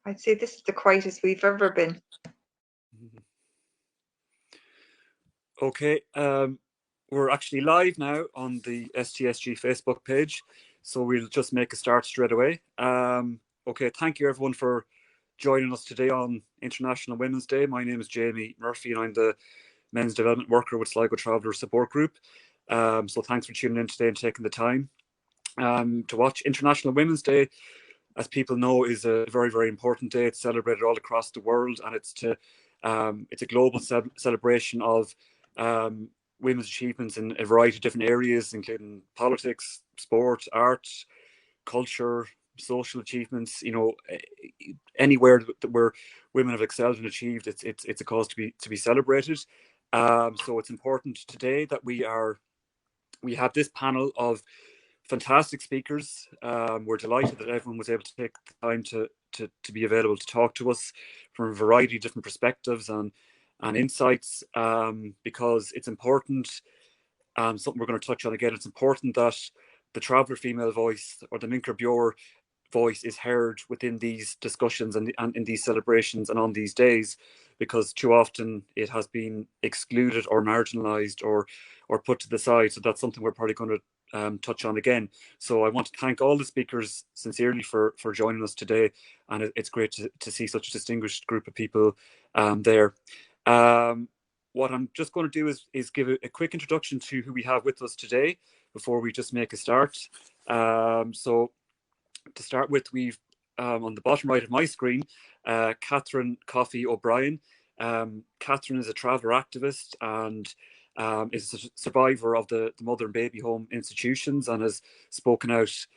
I'd say this is the quietest we've ever been. Okay, we're actually live now on the STSG Facebook page, so we'll just make a start straight away. Okay, thank you everyone for joining us today on International Women's Day. My name is Jamie Murphy and I'm the Men's Development Worker with Sligo Traveller Support Group. So thanks for tuning in today and taking the time to watch. International Women's Day, as people know, is a very, very important day. It's celebrated all across the world, and it's a global celebration of women's achievements in a variety of different areas, including politics, sport, art, culture, social achievements. You know, anywhere where women have excelled and achieved, it's a cause to be celebrated. So it's important today that we have this panel of fantastic speakers. We're delighted that everyone was able to take the time to be available to talk to us from a variety of different perspectives and insights, because it's important, something we're going to touch on again. It's important that the traveller female voice, or the Mincéir Beoir voice, is heard within these discussions and in these celebrations and on these days, because too often it has been excluded or marginalised or put to the side. So that's something we're probably going to touch on again. So I want to thank all the speakers sincerely for joining us today, and it's great to see such a distinguished group of people there. What I'm just going to do is give a quick introduction to who we have with us today before we just make a start. So to start with, we've on the bottom right of my screen, Catherine Coffey O'Brien. Catherine is a traveller activist and is a survivor of the mother and baby home institutions, and has spoken out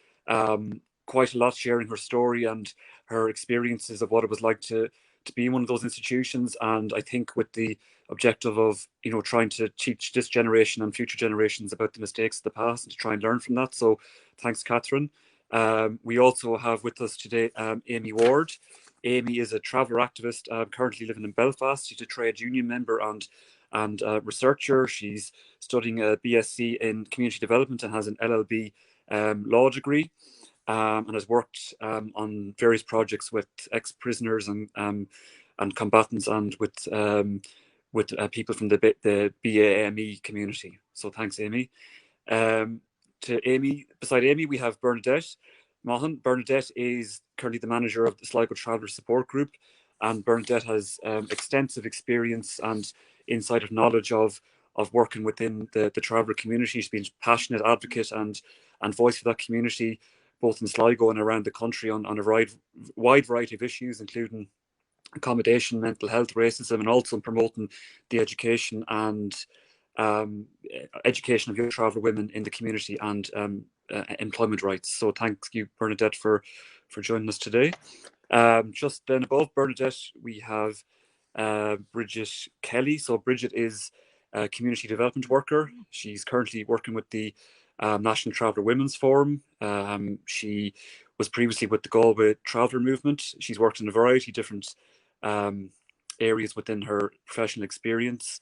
quite a lot, sharing her story and her experiences of what it was like to be in one of those institutions. And I think with the objective of, you know, trying to teach this generation and future generations about the mistakes of the past and to try and learn from that. So thanks, Catherine. We also have with us today Amy Ward. Amy is a traveller activist, currently living in Belfast. She's a trade union member and researcher. She's studying a BSc in community development and has an LLB law degree, and has worked on various projects with ex-prisoners and combatants, and with people from the BAME community. So thanks, Amy. Beside Amy, we have Bernadette Maughan. Bernadette is currently the manager of the Sligo Traveller Support Group, and Bernadette has extensive experience and insight of knowledge of working within the traveller community. She's been a passionate advocate and voice for that community, both in Sligo and around the country, on a wide variety of issues, including accommodation, mental health, racism, and also promoting the education and education of young traveller women in the community and employment rights. So thank you, Bernadette, for joining us today. Just then above Bernadette, we have Bridget Kelly. So Bridget is a community development worker. She's currently working with the National Traveller Women's Forum. She was previously with the Galway Traveller Movement. She's worked in a variety of different areas within her professional experience,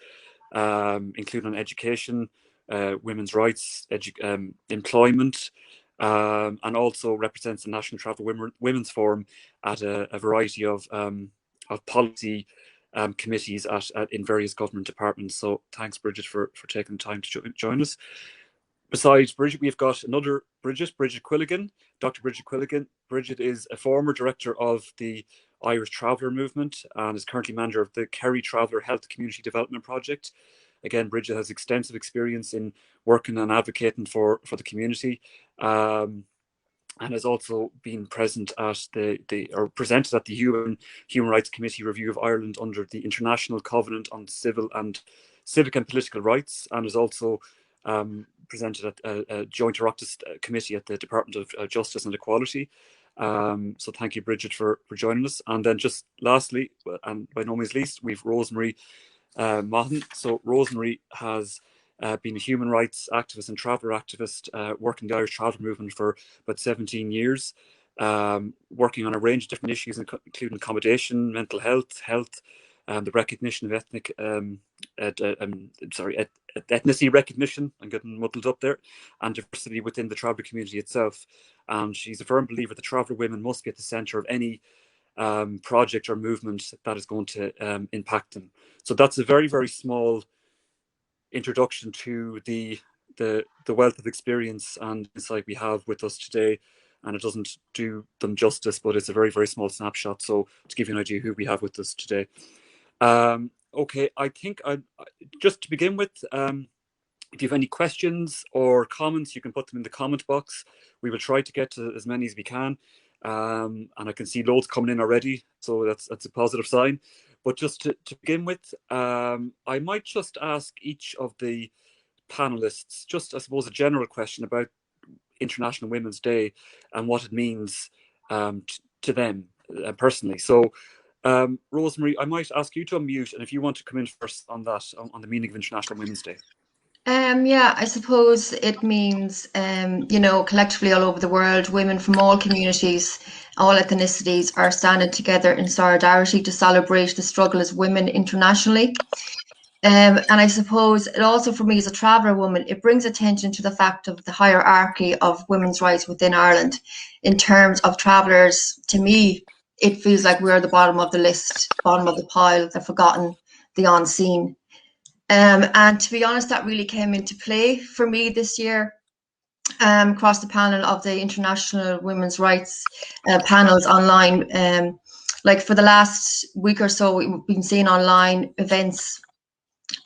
including on education, women's rights, employment, and also represents the National Traveller Women's Forum at a variety of policy committees in various government departments. So thanks, Bridget, for taking the time to join us. Besides Bridget, we've got another Bridget Quilligan, Dr. Bridget Quilligan. Bridget is a former director of the Irish Traveller Movement and is currently manager of the Kerry Traveller Health Community Development Project. Again, Bridget has extensive experience in working and advocating for the community, and has also been present at presented at the Human Rights Committee Review of Ireland under the International Covenant on Civic and Political Rights, and is also presented at a joint Oireachtas committee at the Department of Justice and Equality. So thank you, Bridget, for joining us. And then just lastly, and by no means least, we've Rosemary Maughan. So Rosemary has been a human rights activist and traveller activist, working the Irish Traveller Movement for about 17 years, working on a range of different issues, including accommodation, mental health, the recognition of ethnicity recognition, I'm getting muddled up there, and diversity within the traveller community itself. And she's a firm believer that traveller women must be at the centre of any project or movement that is going to impact them. So that's a very, very small introduction to the wealth of experience and insight we have with us today. And it doesn't do them justice, but it's a very, very small snapshot. So to give you an idea who we have with us today. Okay, I think just to begin with, if you have any questions or comments, you can put them in the comment box. We will try to get to as many as we can. And I can see loads coming in already, so that's a positive sign. But just to begin with, I might just ask each of the panelists, just I suppose a general question about International Women's Day and what it means to them personally. So Rosemary, I might ask you to unmute, and if you want to come in first on that, on the meaning of International Women's Day. Yeah, I suppose it means, you know, collectively all over the world, women from all communities, all ethnicities are standing together in solidarity to celebrate the struggle as women internationally. And I suppose it also, for me as a traveller woman, it brings attention to the fact of the hierarchy of women's rights within Ireland. In terms of travellers, to me, it feels like we're at the bottom of the list, bottom of the pile, the forgotten, the unseen. And to be honest, that really came into play for me this year across the panel of the International Women's Rights panels online. Like for the last week or so, we've been seeing online events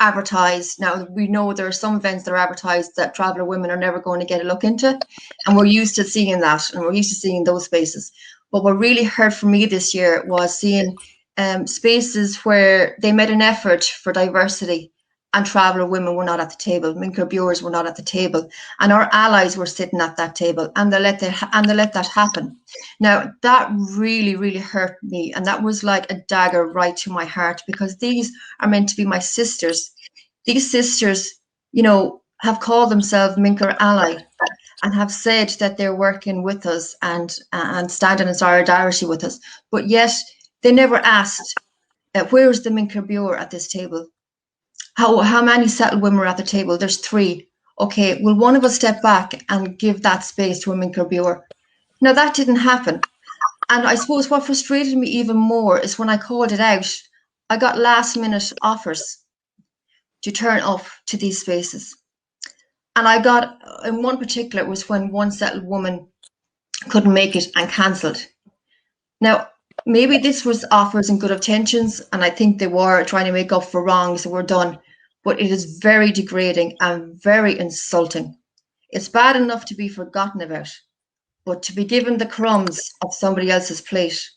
advertised. Now, we know there are some events that are advertised that traveller women are never going to get a look into, and we're used to seeing that, and we're used to seeing those spaces. But what really hurt for me this year was seeing spaces where they made an effort for diversity, and traveller women were not at the table. Mincéir Beoirs were not at the table, and our allies were sitting at that table, and they let that happen. Now that really, really hurt me, and that was like a dagger right to my heart, because these are meant to be my sisters. These sisters, you know, have called themselves Mincéir Ally, and have said that they're working with us and standing in solidarity with us, but yet they never asked, where's the Mincéir Beoir at this table? How many settled women are at the table? There's 3. Okay, will one of us step back and give that space to a Mincéir Beoir? Now that didn't happen. And I suppose what frustrated me even more is when I called it out, I got last minute offers to turn up to these spaces. And I got, in one particular, it was when one settled woman couldn't make it and cancelled. Now, maybe this was offers and good intentions, and I think they were trying to make up for wrongs that were done, but it is very degrading and very insulting. It's bad enough to be forgotten about, but to be given the crumbs of somebody else's plate,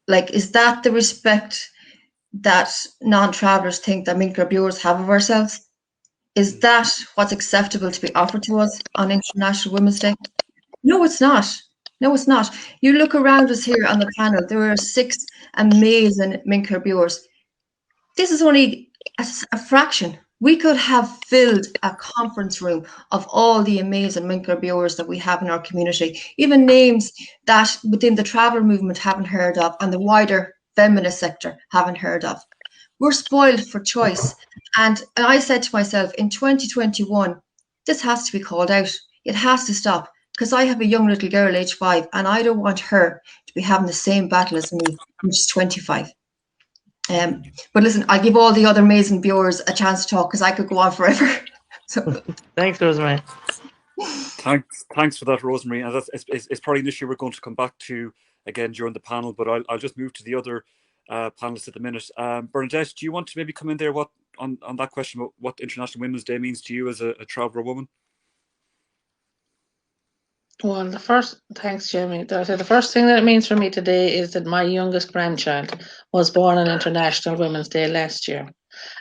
like, is that the respect that non-travellers think that Mincéir Beoirs have of ourselves? Is that what's acceptable to be offered to us on International Women's Day? No, it's not. No, it's not. You look around us here on the panel, there are 6 amazing Mincéir Beoirs. This is only a fraction. We could have filled a conference room of all the amazing Mincéir Beoirs that we have in our community, even names that within the travel movement haven't heard of and the wider feminist sector haven't heard of. We're spoiled for choice. And I said to myself, in 2021, this has to be called out. It has to stop. Because I have a young little girl, age 5, and I don't want her to be having the same battle as me, which is 25. But listen, I'll give all the other amazing viewers a chance to talk, because I could go on forever. So. Thanks, Rosemary. Thanks for that, Rosemary. And it's probably an issue we're going to come back to again during the panel, but I'll just move to the other panelists at the minute. Bernadette, do you want to maybe come in there on that question, what International Women's Day means to you as a traveller woman? Well, thanks, Jamie. The first thing that it means for me today is that my youngest grandchild was born on International Women's Day last year.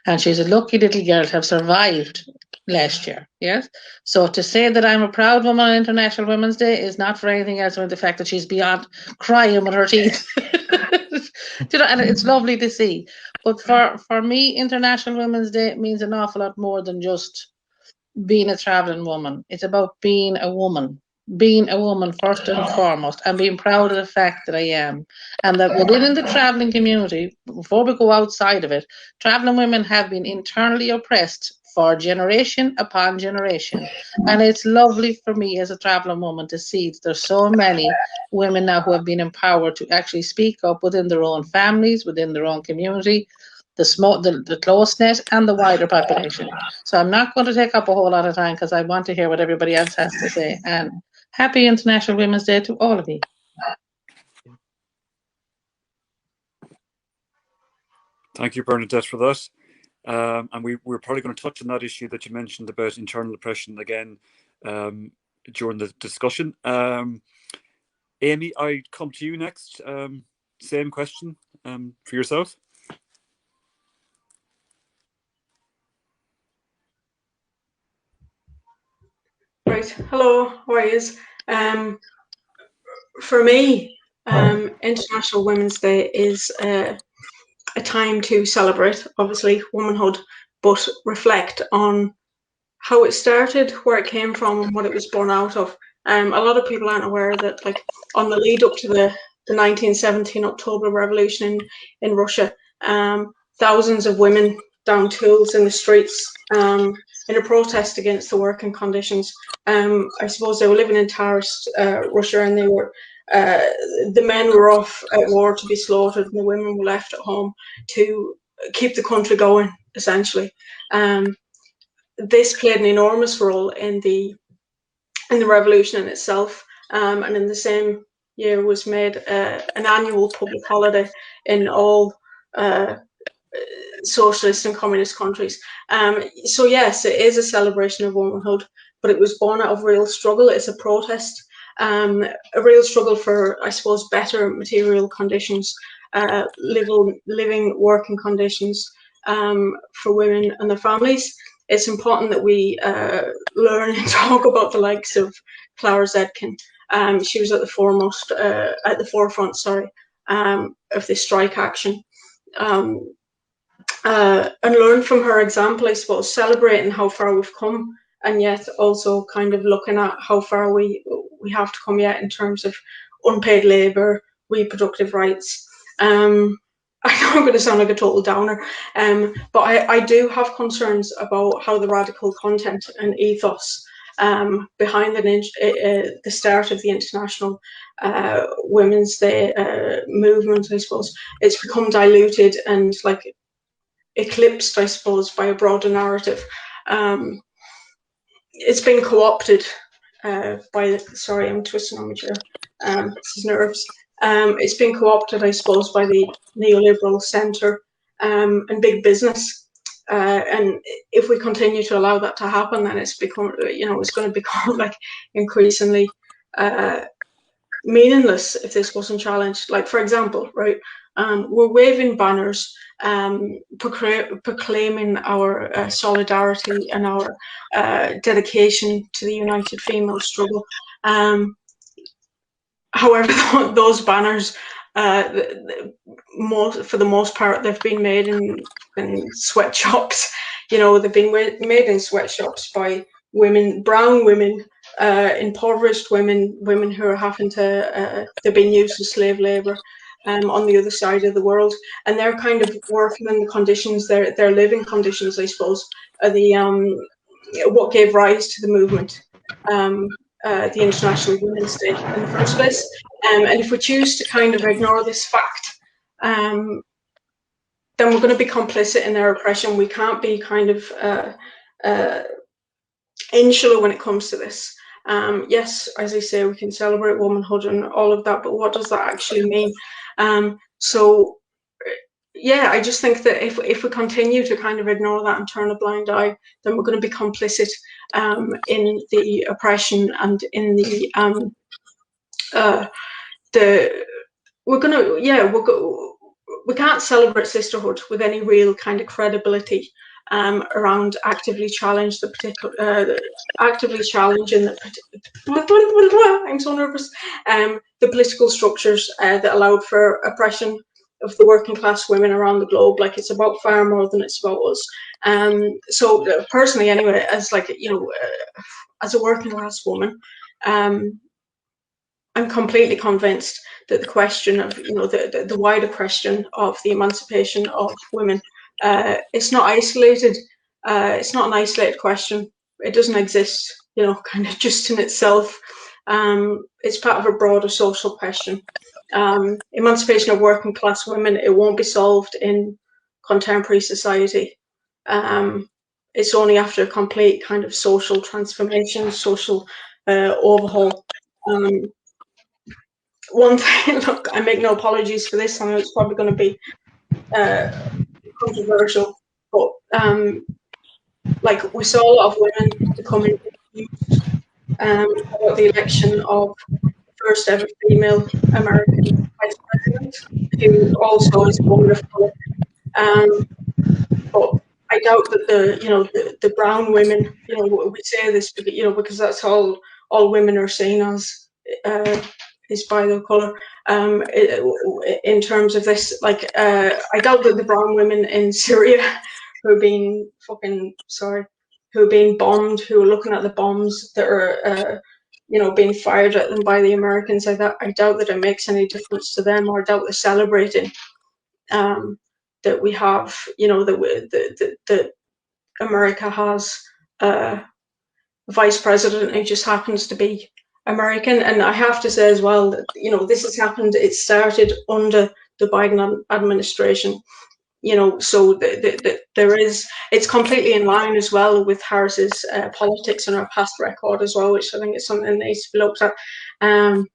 And she's a lucky little girl to have survived last year, yes? So to say that I'm a proud woman on International Women's Day is not for anything else than the fact that she's beyond crying with her teeth. You know, and it's lovely to see. But for me, International Women's Day means an awful lot more than just being a travelling woman. It's about being a woman. Being a woman first and foremost, and being proud of the fact that I am, and that within the travelling community, before we go outside of it, travelling women have been internally oppressed for generation upon generation. And it's lovely for me as a traveller woman to see that there's so many women now who have been empowered to actually speak up within their own families, within their own community, the close knit and the wider population. So I'm not going to take up a whole lot of time because I want to hear what everybody else has to say. And happy International Women's Day to all of you. Thank you, Bernadette, for that. And we're probably going to touch on that issue that you mentioned about internal oppression again during the discussion. Amy, I come to you next. Same question for yourself. Right. Hello, how are you? For me, International Women's Day is a time to celebrate, obviously, womanhood, but reflect on how it started, where it came from, and what it was born out of. A lot of people aren't aware that, like, on the lead up to the 1917 October Revolution in Russia, thousands of women down tools in the streets in a protest against the working conditions. I suppose they were living in Tsarist Russia, and they were the men were off at war to be slaughtered, and the women were left at home to keep the country going, essentially. This played an enormous role in the revolution in itself, and in the same year was made an annual public holiday in all socialist and communist countries. So yes, it is a celebration of womanhood, but it was born out of real struggle. It's a protest, a real struggle for, I suppose, better material conditions, living working conditions for women and their families. It's important that we learn and talk about the likes of Clara Zetkin. She was at the forefront, of this strike action. And learn from her example, I suppose, celebrating how far we've come, and yet also kind of looking at how far we have to come yet in terms of unpaid labour, reproductive rights. I know I'm going to sound like a total downer, but I do have concerns about how the radical content and ethos behind the start of the International Women's Day movement, I suppose, it's become diluted and like eclipsed, I suppose, by a broader narrative. It's been co-opted sorry, I'm twisting on my chair. This is nerves. It's been co-opted, I suppose, by the neoliberal centre and big business. And if we continue to allow that to happen, then it's going to become like increasingly meaningless if this wasn't challenged. Like, for example, right, we're waving banners proclaiming our solidarity and our dedication to the united female struggle. However, those banners, for the most part, they've been made in sweatshops. They've been made in sweatshops by women, brown women, impoverished women who are having to, they're being used as slave labour on the other side of the world, and they're kind of working in the conditions, their living conditions, I suppose, are the what gave rise to the movement, the International Women's Day in the first place. And if we choose to kind of ignore this fact, then we're going to be complicit in their oppression. We can't be kind of insular when it comes to this. Yes, as I say, we can celebrate womanhood and all of that, but what does that actually mean? So yeah, I just think that if we continue to kind of ignore that and turn a blind eye, then we're going to be complicit in the oppression and in we can't celebrate sisterhood with any real kind of credibility around actively challenging the I'm so nervous, the political structures that allowed for oppression of the working class women around the globe. Like, it's about far more than it's about us. So personally, anyway, as as a working class woman, I'm completely convinced that the question of, the wider question of the emancipation of women, it's not isolated It's not an isolated question. It doesn't exist, kind of just in itself. It's part of a broader social question. Emancipation of working class women, it won't be solved in contemporary society. It's only after a complete kind of social transformation, social overhaul. One thing, look, I make no apologies for this. I know it's probably going to be controversial, but like we saw a lot of women becoming confused about the election of the first ever female American vice president, who also is a woman of colour. But I doubt that the brown women, we say this, because that's all women are seen as, is by their colour. In terms of this, I doubt that the brown women in Syria who are being who are being bombed, who are looking at the bombs that are, being fired at them by the Americans, I doubt that it makes any difference to them, or I doubt they're celebrating that we have, that America has a vice president who just happens to be American. And I have to say as well that, this has happened, it started under the Biden administration. So it's completely in line as well with Harris's politics and her past record as well, which I think is something that needs to be looked at. And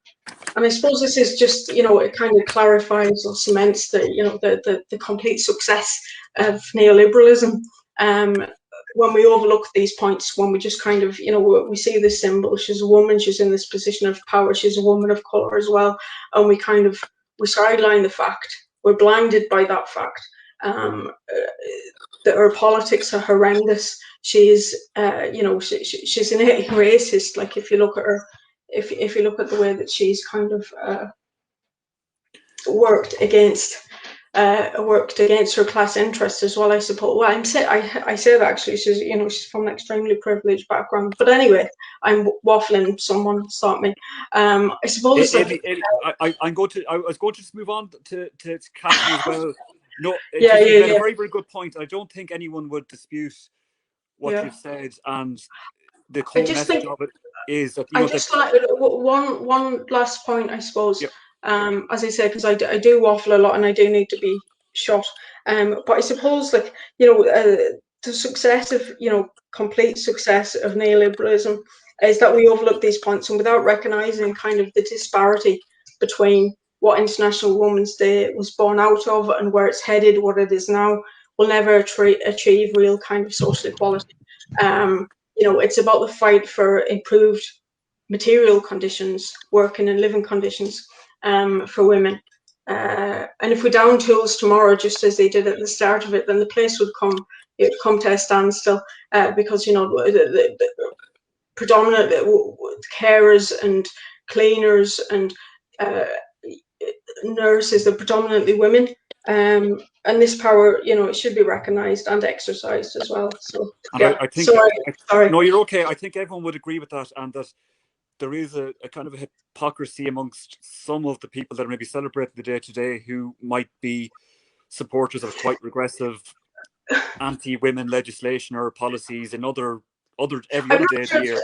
I suppose this is just, it kind of clarifies or cements the complete success of neoliberalism. When we overlook these points, when we just kind of, we see this symbol, she's a woman, she's in this position of power, she's a woman of colour as well, and we sideline the fact, we're blinded by that fact. That her politics are horrendous. She's, she's innately racist. Like if you look at her, if you look at the way that she's kind of worked against her class interests as well, I suppose. Well, I say that actually. She's from an extremely privileged background. But anyway, I'm waffling. Someone stop me. I suppose. I was going to just move on to Catherine as well. No, you made a very, very good point. I don't think anyone would dispute what you've said, and the core message of it is that one last point, I suppose. Yep. As I said, because I do waffle a lot and I do need to be shot. But I suppose, the success of complete success of neoliberalism is that we overlook these points, and without recognising kind of the disparity between what International Women's Day was born out of and where it's headed, what it is now, will never achieve real kind of social equality. It's about the fight for improved material conditions, working and living conditions for women. And if we down tools tomorrow, just as they did at the start of it, then the place would come to a standstill because, the predominant carers and cleaners and nurses are predominantly women, and this power, it should be recognised and exercised as well. So, I think, sorry. No, you're okay. I think everyone would agree with that, and that there is a kind of a hypocrisy amongst some of the people that are maybe celebrating the day today, who might be supporters of quite regressive anti-women legislation or policies in every other day of the year.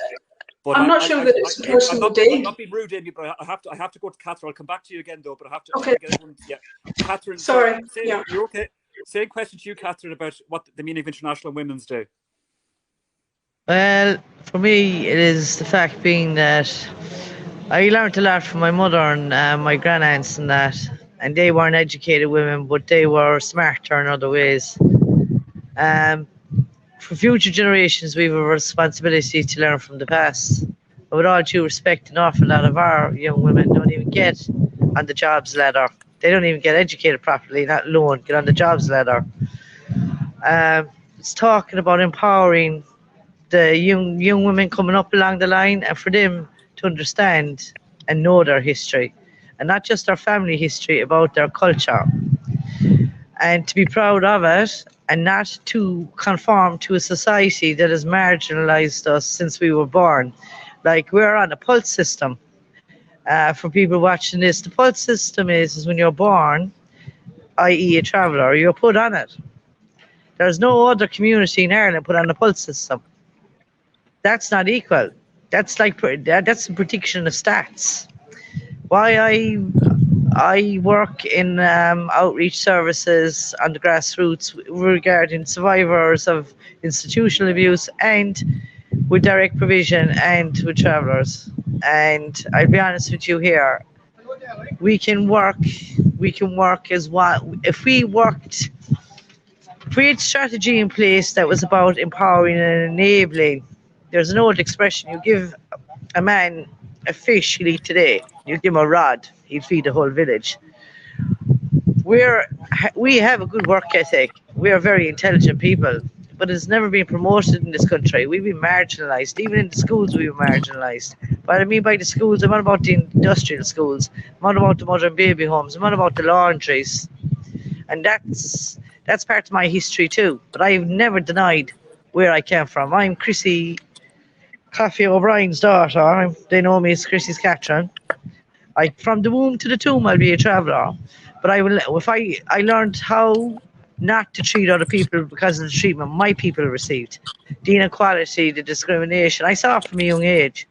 But I'm not sure that it's a personal day. I'm not being rude, Amy, but I have to go to Catherine. I'll come back to you again, though. But I have to get everyone. Yeah, Catherine. Sorry. You're okay. Same question to you, Catherine, about what the meaning of International Women's Day. Well, for me, it is the fact being that I learned a lot from my mother and my grandaunt and that, and they weren't educated women, but they were smarter in other ways. For future generations, we have a responsibility to learn from the past. But with all due respect, an awful lot of our young women don't even get on the jobs ladder. They don't even get educated properly, not alone get on the jobs ladder. It's talking about empowering the young women coming up along the line, and for them to understand and know their history, and not just their family history, about their culture, and to be proud of it, and not to conform to a society that has marginalised us since we were born. Like, we're on a pulse system. For people watching this, the pulse system is when you're born, i.e. a traveller, you're put on it. There's no other community in Ireland put on a pulse system. That's not equal. That's that's a prediction of stats. Why I work in outreach services on the grassroots regarding survivors of institutional abuse and with direct provision and with travellers. And I'll be honest with you here, we can work as one. If we had strategy in place that was about empowering and enabling. There's an old expression, you give a man a fish, he'll eat today. You give him a rod, he'll feed the whole village. We have a good work ethic. We are very intelligent people, but it's never been promoted in this country. We've been marginalised. Even in the schools, we've been marginalised. What I mean by the schools, I'm not about the industrial schools. I'm not about the mother and baby homes. I'm not about the laundries. And that's part of my history too. But I've never denied where I came from. I'm Chrissy Coffey O'Brien's daughter. They know me as Chrissy's Catherine. From the womb to the tomb, I'll be a traveller. But I learned how not to treat other people because of the treatment my people received. The inequality, the discrimination. I saw it from a young age.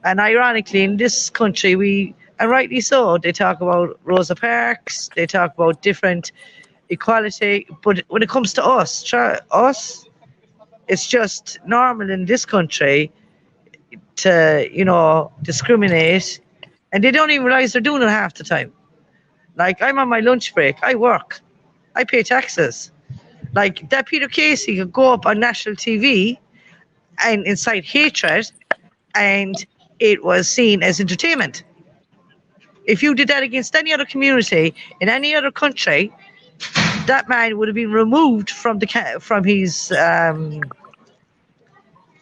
And ironically, in this country, and rightly so, they talk about Rosa Parks, they talk about different equality. But when it comes to us, it's just normal in this country to, discriminate. And they don't even realise they're doing it half the time. Like, I'm on my lunch break. I work. I pay taxes. Like, that Peter Casey could go up on national TV and incite hatred, and it was seen as entertainment. If you did that against any other community in any other country, that man would have been removed from his.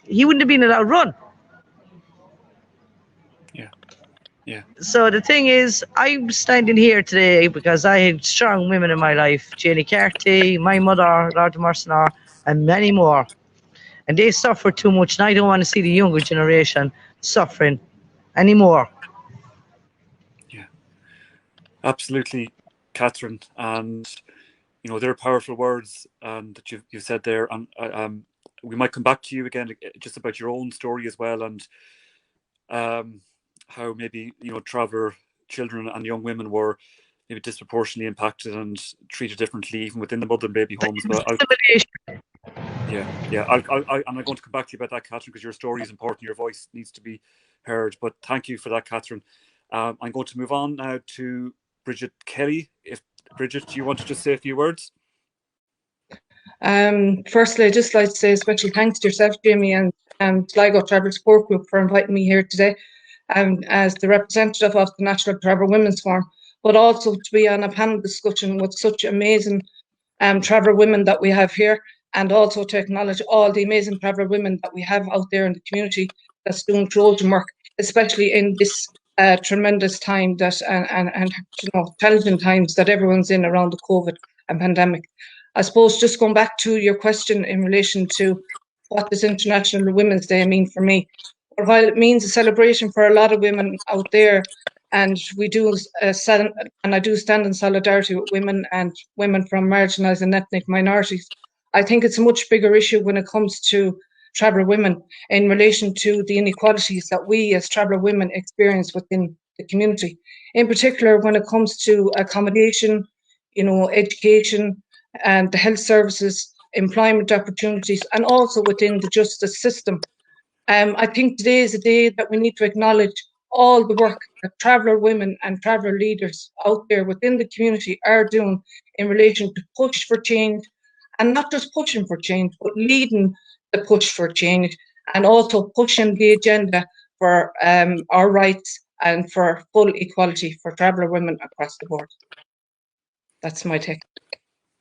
He wouldn't have been allowed to run. Yeah. So the thing is, I'm standing here today because I had strong women in my life. Janie Carty, my mother, Lord Mercenor, and many more. And they suffered too much, and I don't want to see the younger generation suffering anymore. Yeah, absolutely, Catherine. And, they're powerful words that you said there. And we might come back to you again just about your own story as well, and how maybe traveller children and young women were maybe disproportionately impacted and treated differently even within the mother and baby homes. But I'm going to come back to you about that, Catherine, because your story is important. Your voice needs to be heard. But thank you for that, Catherine. I'm going to move on now to Bridget Kelly. If Bridget, do you want to just say a few words? Firstly, I'd just like to say special thanks to yourself, Jamie, and Sligo Traveller Support Group for inviting me here today as the representative of the National Traveller Women's Forum, but also to be on a panel discussion with such amazing traveller women that we have here, and also to acknowledge all the amazing traveller women that we have out there in the community that's doing Trojan work, especially in this tremendous time and challenging times that everyone's in around the COVID and pandemic. I suppose just going back to your question in relation to what does International Women's Day mean for me? Well, while it means a celebration for a lot of women out there, and we do and I do stand in solidarity with women and women from marginalised and ethnic minorities, I think it's a much bigger issue when it comes to traveller women in relation to the inequalities that we as traveller women experience within the community. In particular, when it comes to accommodation, education, and the health services, employment opportunities, and also within the justice system. I think today is a day that we need to acknowledge all the work that traveller women and traveller leaders out there within the community are doing in relation to push for change, and not just pushing for change, but leading the push for change, and also pushing the agenda for our rights and for full equality for traveller women across the board. That's my take.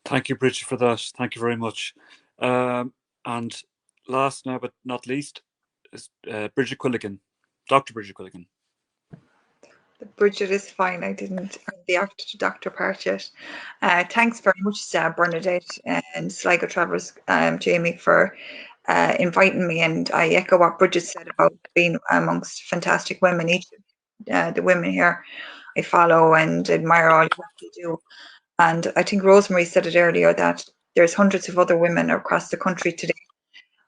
Thank you, Bridget, for that. Thank you very much. And last now but not least is Brigid Quilligan, Dr. Brigid Quilligan. Bridget is fine. I didn't the actor to doctor part yet. Thanks very much, Bernadette and Sligo Travellers, Jamie, for inviting me. And I echo what Bridget said about being amongst fantastic women. Each of the women here I follow and admire all what they do. And I think Rosemary said it earlier that There's hundreds of other women across the country today,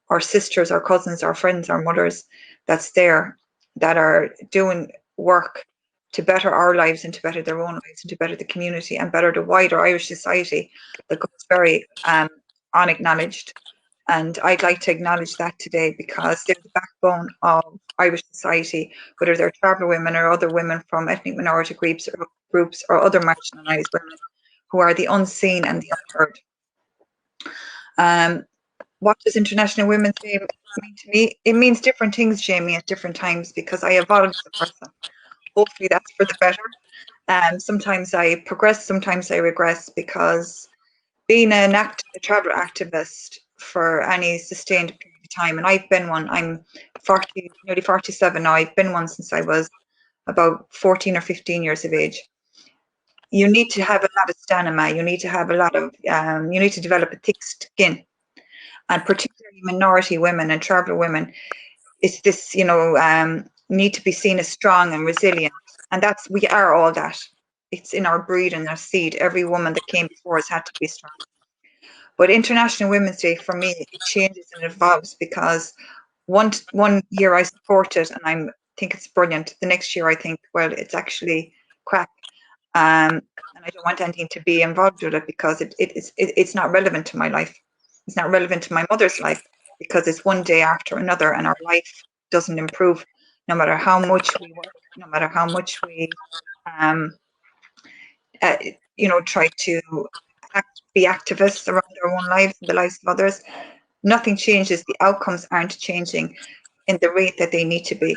our sisters, our cousins, our friends, our mothers, that's there, that are doing work to better our lives and to better their own lives and to better the community and better the wider Irish society that goes very unacknowledged. And I'd like to acknowledge that today, because they're the backbone of Irish society, whether they're traveller women or other women from ethnic minority groups or other marginalised women who are the unseen and the unheard. What does International Women's Day mean to me? It means different things, Jamie, at different times, because I evolve as a person. Hopefully that's for the better. Sometimes I progress, sometimes I regress, because being a traveller activist for any sustained period of time, and I've been one, I'm 40, nearly 47 now, I've been one since I was about 14 or 15 years of age. You need to have a lot of stamina, you need to have a lot of, you need to develop a thick skin. And particularly minority women and traveller women, it's this, need to be seen as strong and resilient. And we are all that. It's in our breed and our seed. Every woman that came before us had to be strong. But International Women's Day, for me, it changes and evolves, because one year I support it and I think it's brilliant. The next year I think, well, it's actually crap. And I don't want anything to be involved with it, because it's not relevant to my life. It's not relevant to my mother's life, because it's one day after another and our life doesn't improve, no matter how much we work, no matter how much we, try to be activists around our own lives and the lives of others. Nothing changes. The outcomes aren't changing in the rate that they need to be.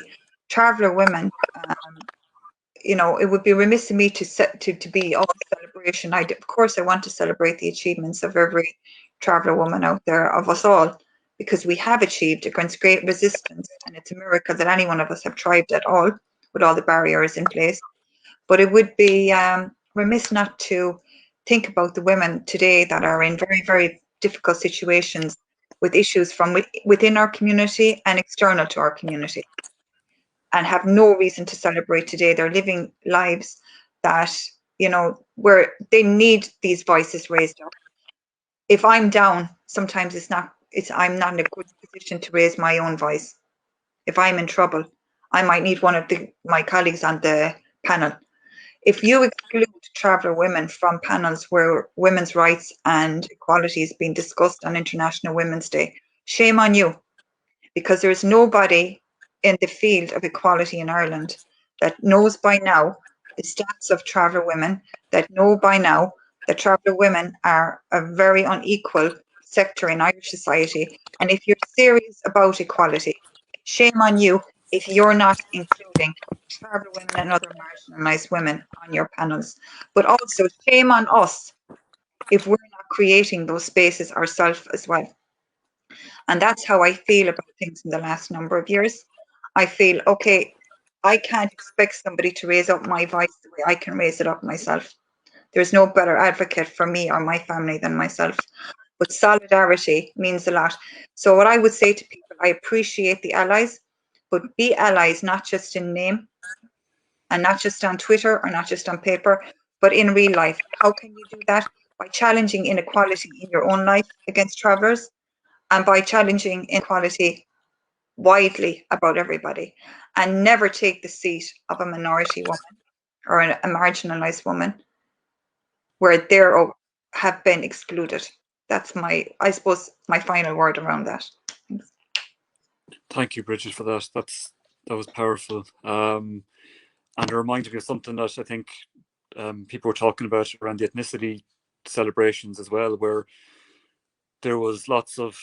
Traveller women, it would be remiss of me to be all celebration. Of course, I want to celebrate the achievements of every traveller woman out there, of us all, because we have achieved against great resistance, and it's a miracle that any one of us have thrived at all, with all the barriers in place. But it would be remiss not to think about the women today that are in very, very difficult situations, with issues from within our community and external to our community, and have no reason to celebrate today. They're living lives that, where they need these voices raised up. If I'm down, sometimes I'm not in a good position to raise my own voice. If I'm in trouble, I might need one of my colleagues on the panel. If you exclude traveller women from panels where women's rights and equality is being discussed on International Women's Day, shame on you, because there's nobody in the field of equality in Ireland that knows by now the stats of traveller women, that know by now that traveller women are a very unequal sector in Irish society. And if you're serious about equality, shame on you if you're not including traveller women and other marginalised women on your panels. But also shame on us if we're not creating those spaces ourselves as well. And that's how I feel about things in the last number of years. I feel, okay, I can't expect somebody to raise up my voice the way I can raise it up myself. There's no better advocate for me or my family than myself. But solidarity means a lot. So what I would say to people, I appreciate the allies, but be allies not just in name and not just on Twitter or not just on paper, but in real life. How can you do that? By challenging inequality in your own life against travellers, and by challenging inequality widely about everybody, and never take the seat of a minority woman or a marginalised woman where they have been excluded. That's I suppose, my final word around that. Thanks. Thank you, Bridget, for that. That was powerful. And it reminded me of something that I think people were talking about around the ethnicity celebrations as well, where there was lots of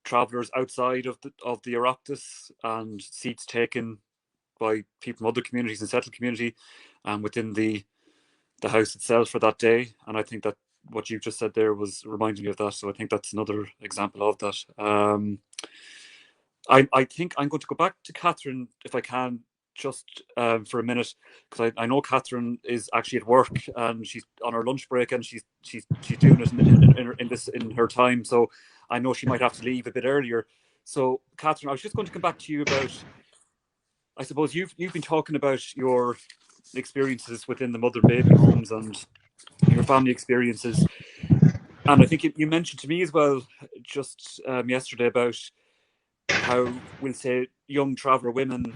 travellers outside of the Oireachtas and seats taken by people from other communities and settled community and within the house itself for that day. And I think that what you just said there was reminding me of that. So I think that's another example of that. I think I'm going to go back to Catherine, if I can, just for a minute, because I know Catherine is actually at work and she's on her lunch break and she's doing it in her time. So I know she might have to leave a bit earlier. So Catherine, I was just going to come back to you about, I suppose you've been talking about your experiences within the mother baby homes and your family experiences. And I think you mentioned to me as well just yesterday about how we'll say young traveller women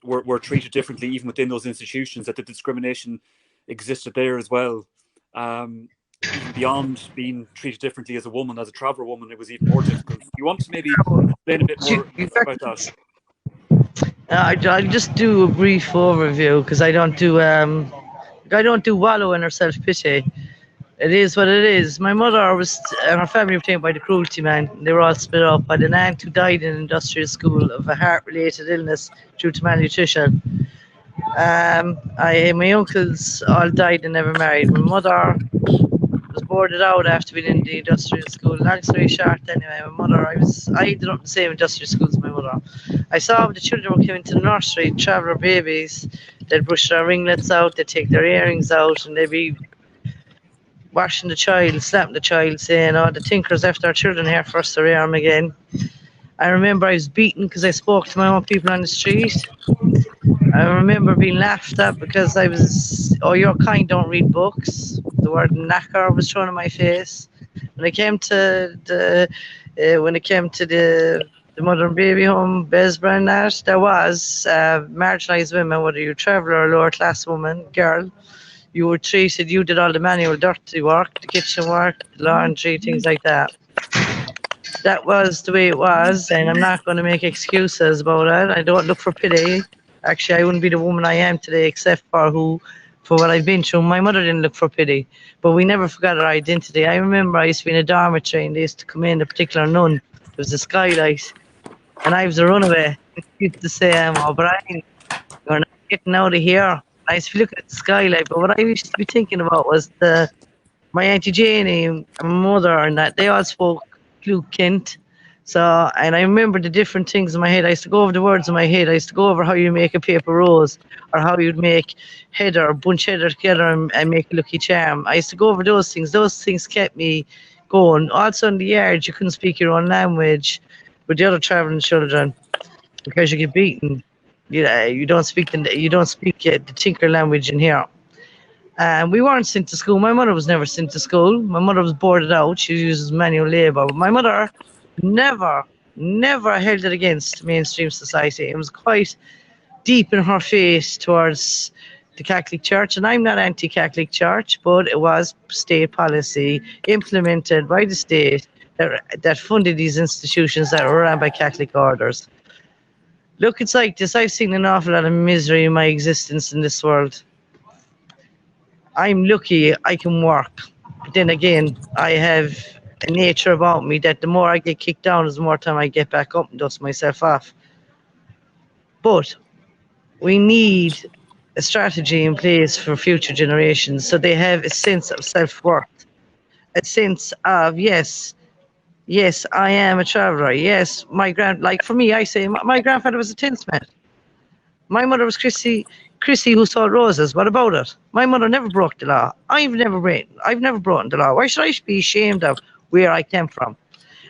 were treated differently even within those institutions, that the discrimination existed there as well. Even beyond being treated differently as a woman, as a traveller woman, it was even more difficult. You want to maybe explain a bit more about that? I'll just do a brief overview because I don't do wallow in or self-pity. It is what it is. My mother and her family were taken by the cruelty man. They were all split up. I had an aunt who died in industrial school of a heart-related illness due to malnutrition. My uncles all died and never married. My mother was boarded out after being in the industrial school. Long story short, anyway, I ended up in the same industrial school as my mother. I saw the children were coming to the nursery, traveller babies. They'd brush their ringlets out, they'd take their earrings out, and they'd be washing the child, slapping the child, saying, "Oh, the tinker's after our children here first their arm again." I remember I was beaten because I spoke to my own people on the street. I remember being laughed at because I was, "Oh, your kind don't read books." The word knacker was thrown in my face. When it came to the mother and baby home, Beoirs and that, there was marginalised women, whether you're a traveller or a lower class woman, girl, you were treated, you did all the manual dirty work, the kitchen work, the laundry, things like that. That was the way it was, and I'm not going to make excuses about it. I don't look for pity. Actually, I wouldn't be the woman I am today except for what I've been through. My mother didn't look for pity, but we never forgot our identity. I remember I used to be in a dormitory and they used to come in, a particular nun. There was a skylight, and I was a runaway. They used to say, "Oh, Brian, you're not getting out of here." I used to look at the skylight, but what I used to be thinking about was my Auntie Janie and my mother and that, they all spoke Luke Kent. So, and I remember the different things in my head. I used to go over the words in my head. I used to go over how you make a paper rose, or how you'd make bunch header together and make a lucky charm. I used to go over those things. Those things kept me going. Also in the yard, you couldn't speak your own language with the other travelling children because you get beaten. You don't speak the tinker language in here. We weren't sent to school. My mother was never sent to school. My mother was boarded out. She uses manual labour. My mother never held it against mainstream society. It was quite deep in her face towards the Catholic Church, and I'm not anti-Catholic Church, but it was state policy implemented by the state that funded these institutions that were run by Catholic orders. Look, it's like this. I've seen an awful lot of misery in my existence in this world. I'm lucky I can work. But then again, I have a nature about me that the more I get kicked down, the more time I get back up and dust myself off. But we need a strategy in place for future generations so they have a sense of self-worth, a sense of, yes, I am a traveller. Yes, like for me, I say my grandfather was a tinsmith. My mother was Chrissy who sold roses. What about it? My mother never broke the law. I've never broken the law. Why should I be ashamed of where I came from?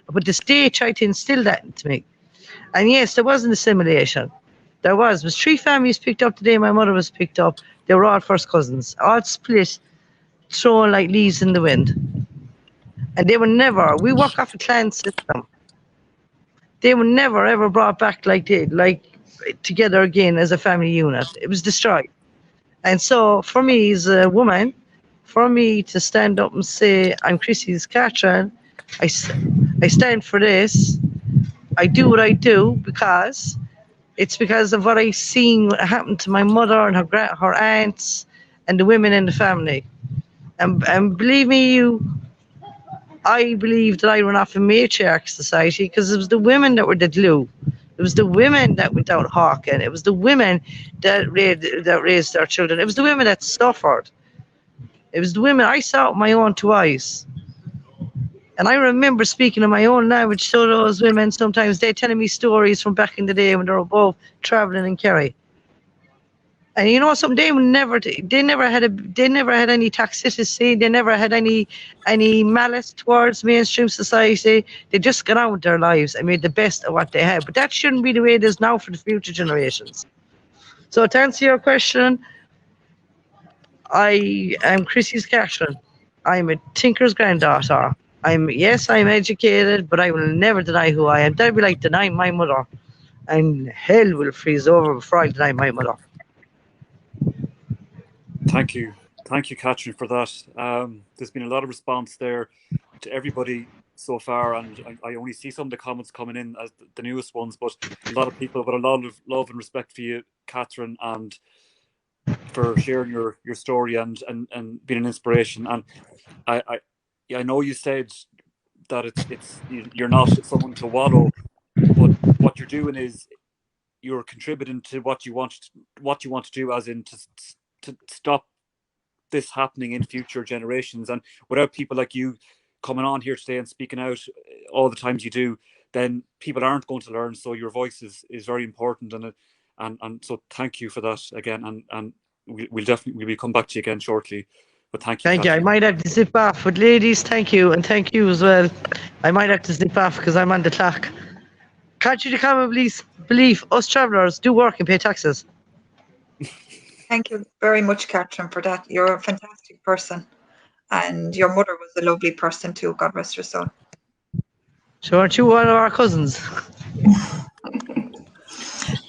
But the state tried to instill that into me. And yes, there was an assimilation. There was 3 families picked up the day my mother was picked up. They were all first cousins, all split, thrown like leaves in the wind. And they were never, we work off a clan system. They were never ever brought back together again as a family unit. It was destroyed. And so for me as a woman, for me to stand up and say, I'm Chrissy's Catherine, I stand for this. I do what I do because it's because of what I seen happen to my mother and her aunts and the women in the family. And believe me, I believe that I run off a matriarch society because it was the women that were the glue. It was the women that went out hawking. It was the women that raised their children. It was the women that suffered. It was the women I saw with my own 2 eyes. And I remember speaking in my own language to those women. Sometimes they're telling me stories from back in the day when they were both travelling in Kerry. And you know something, they never had any toxicity, they never had any malice towards mainstream society. They just got on with their lives and made the best of what they had. But that shouldn't be the way it is now for the future generations. So to answer your question, I am Chrissy's Catherine. I'm a tinker's granddaughter. Yes, I'm educated, but I will never deny who I am. That'd be like denying my mother. And hell will freeze over before I deny my mother. Thank you, Catherine, for that. There's been a lot of response there to everybody so far, and I only see some of the comments coming in as the newest ones, but a lot of people with a lot of love and respect for you, Catherine, and for sharing your story and being an inspiration. And I know you said that you're not someone to wallow, but what you're doing is you're contributing to what you want to do, as in to stop this happening in future generations. And without people like you coming on here today and speaking out all the times you do, then people aren't going to learn. So your voice is very important, and so thank you for that again. And we'll come back to you again shortly. But thank you. Thank you. I might have to zip off, but ladies, thank you, and thank you as well. I might have to zip off because I'm on the clock. Can't you common believe us travellers do work and pay taxes? Thank you very much, Catherine, for that. You're a fantastic person, and your mother was a lovely person too. God rest her soul. So aren't you one of our cousins?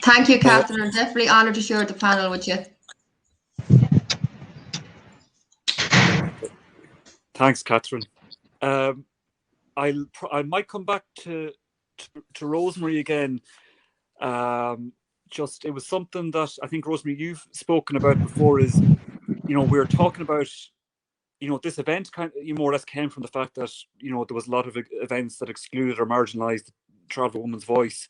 Thank you, Catherine. I'm definitely honoured to share the panel with you. Thanks, Catherine. I might come back to Rosemary again. It was something that I think, Rosemary, you've spoken about before. Is, we're talking about, this event kind of more or less came from the fact that there was a lot of events that excluded or marginalised the traveller woman's voice.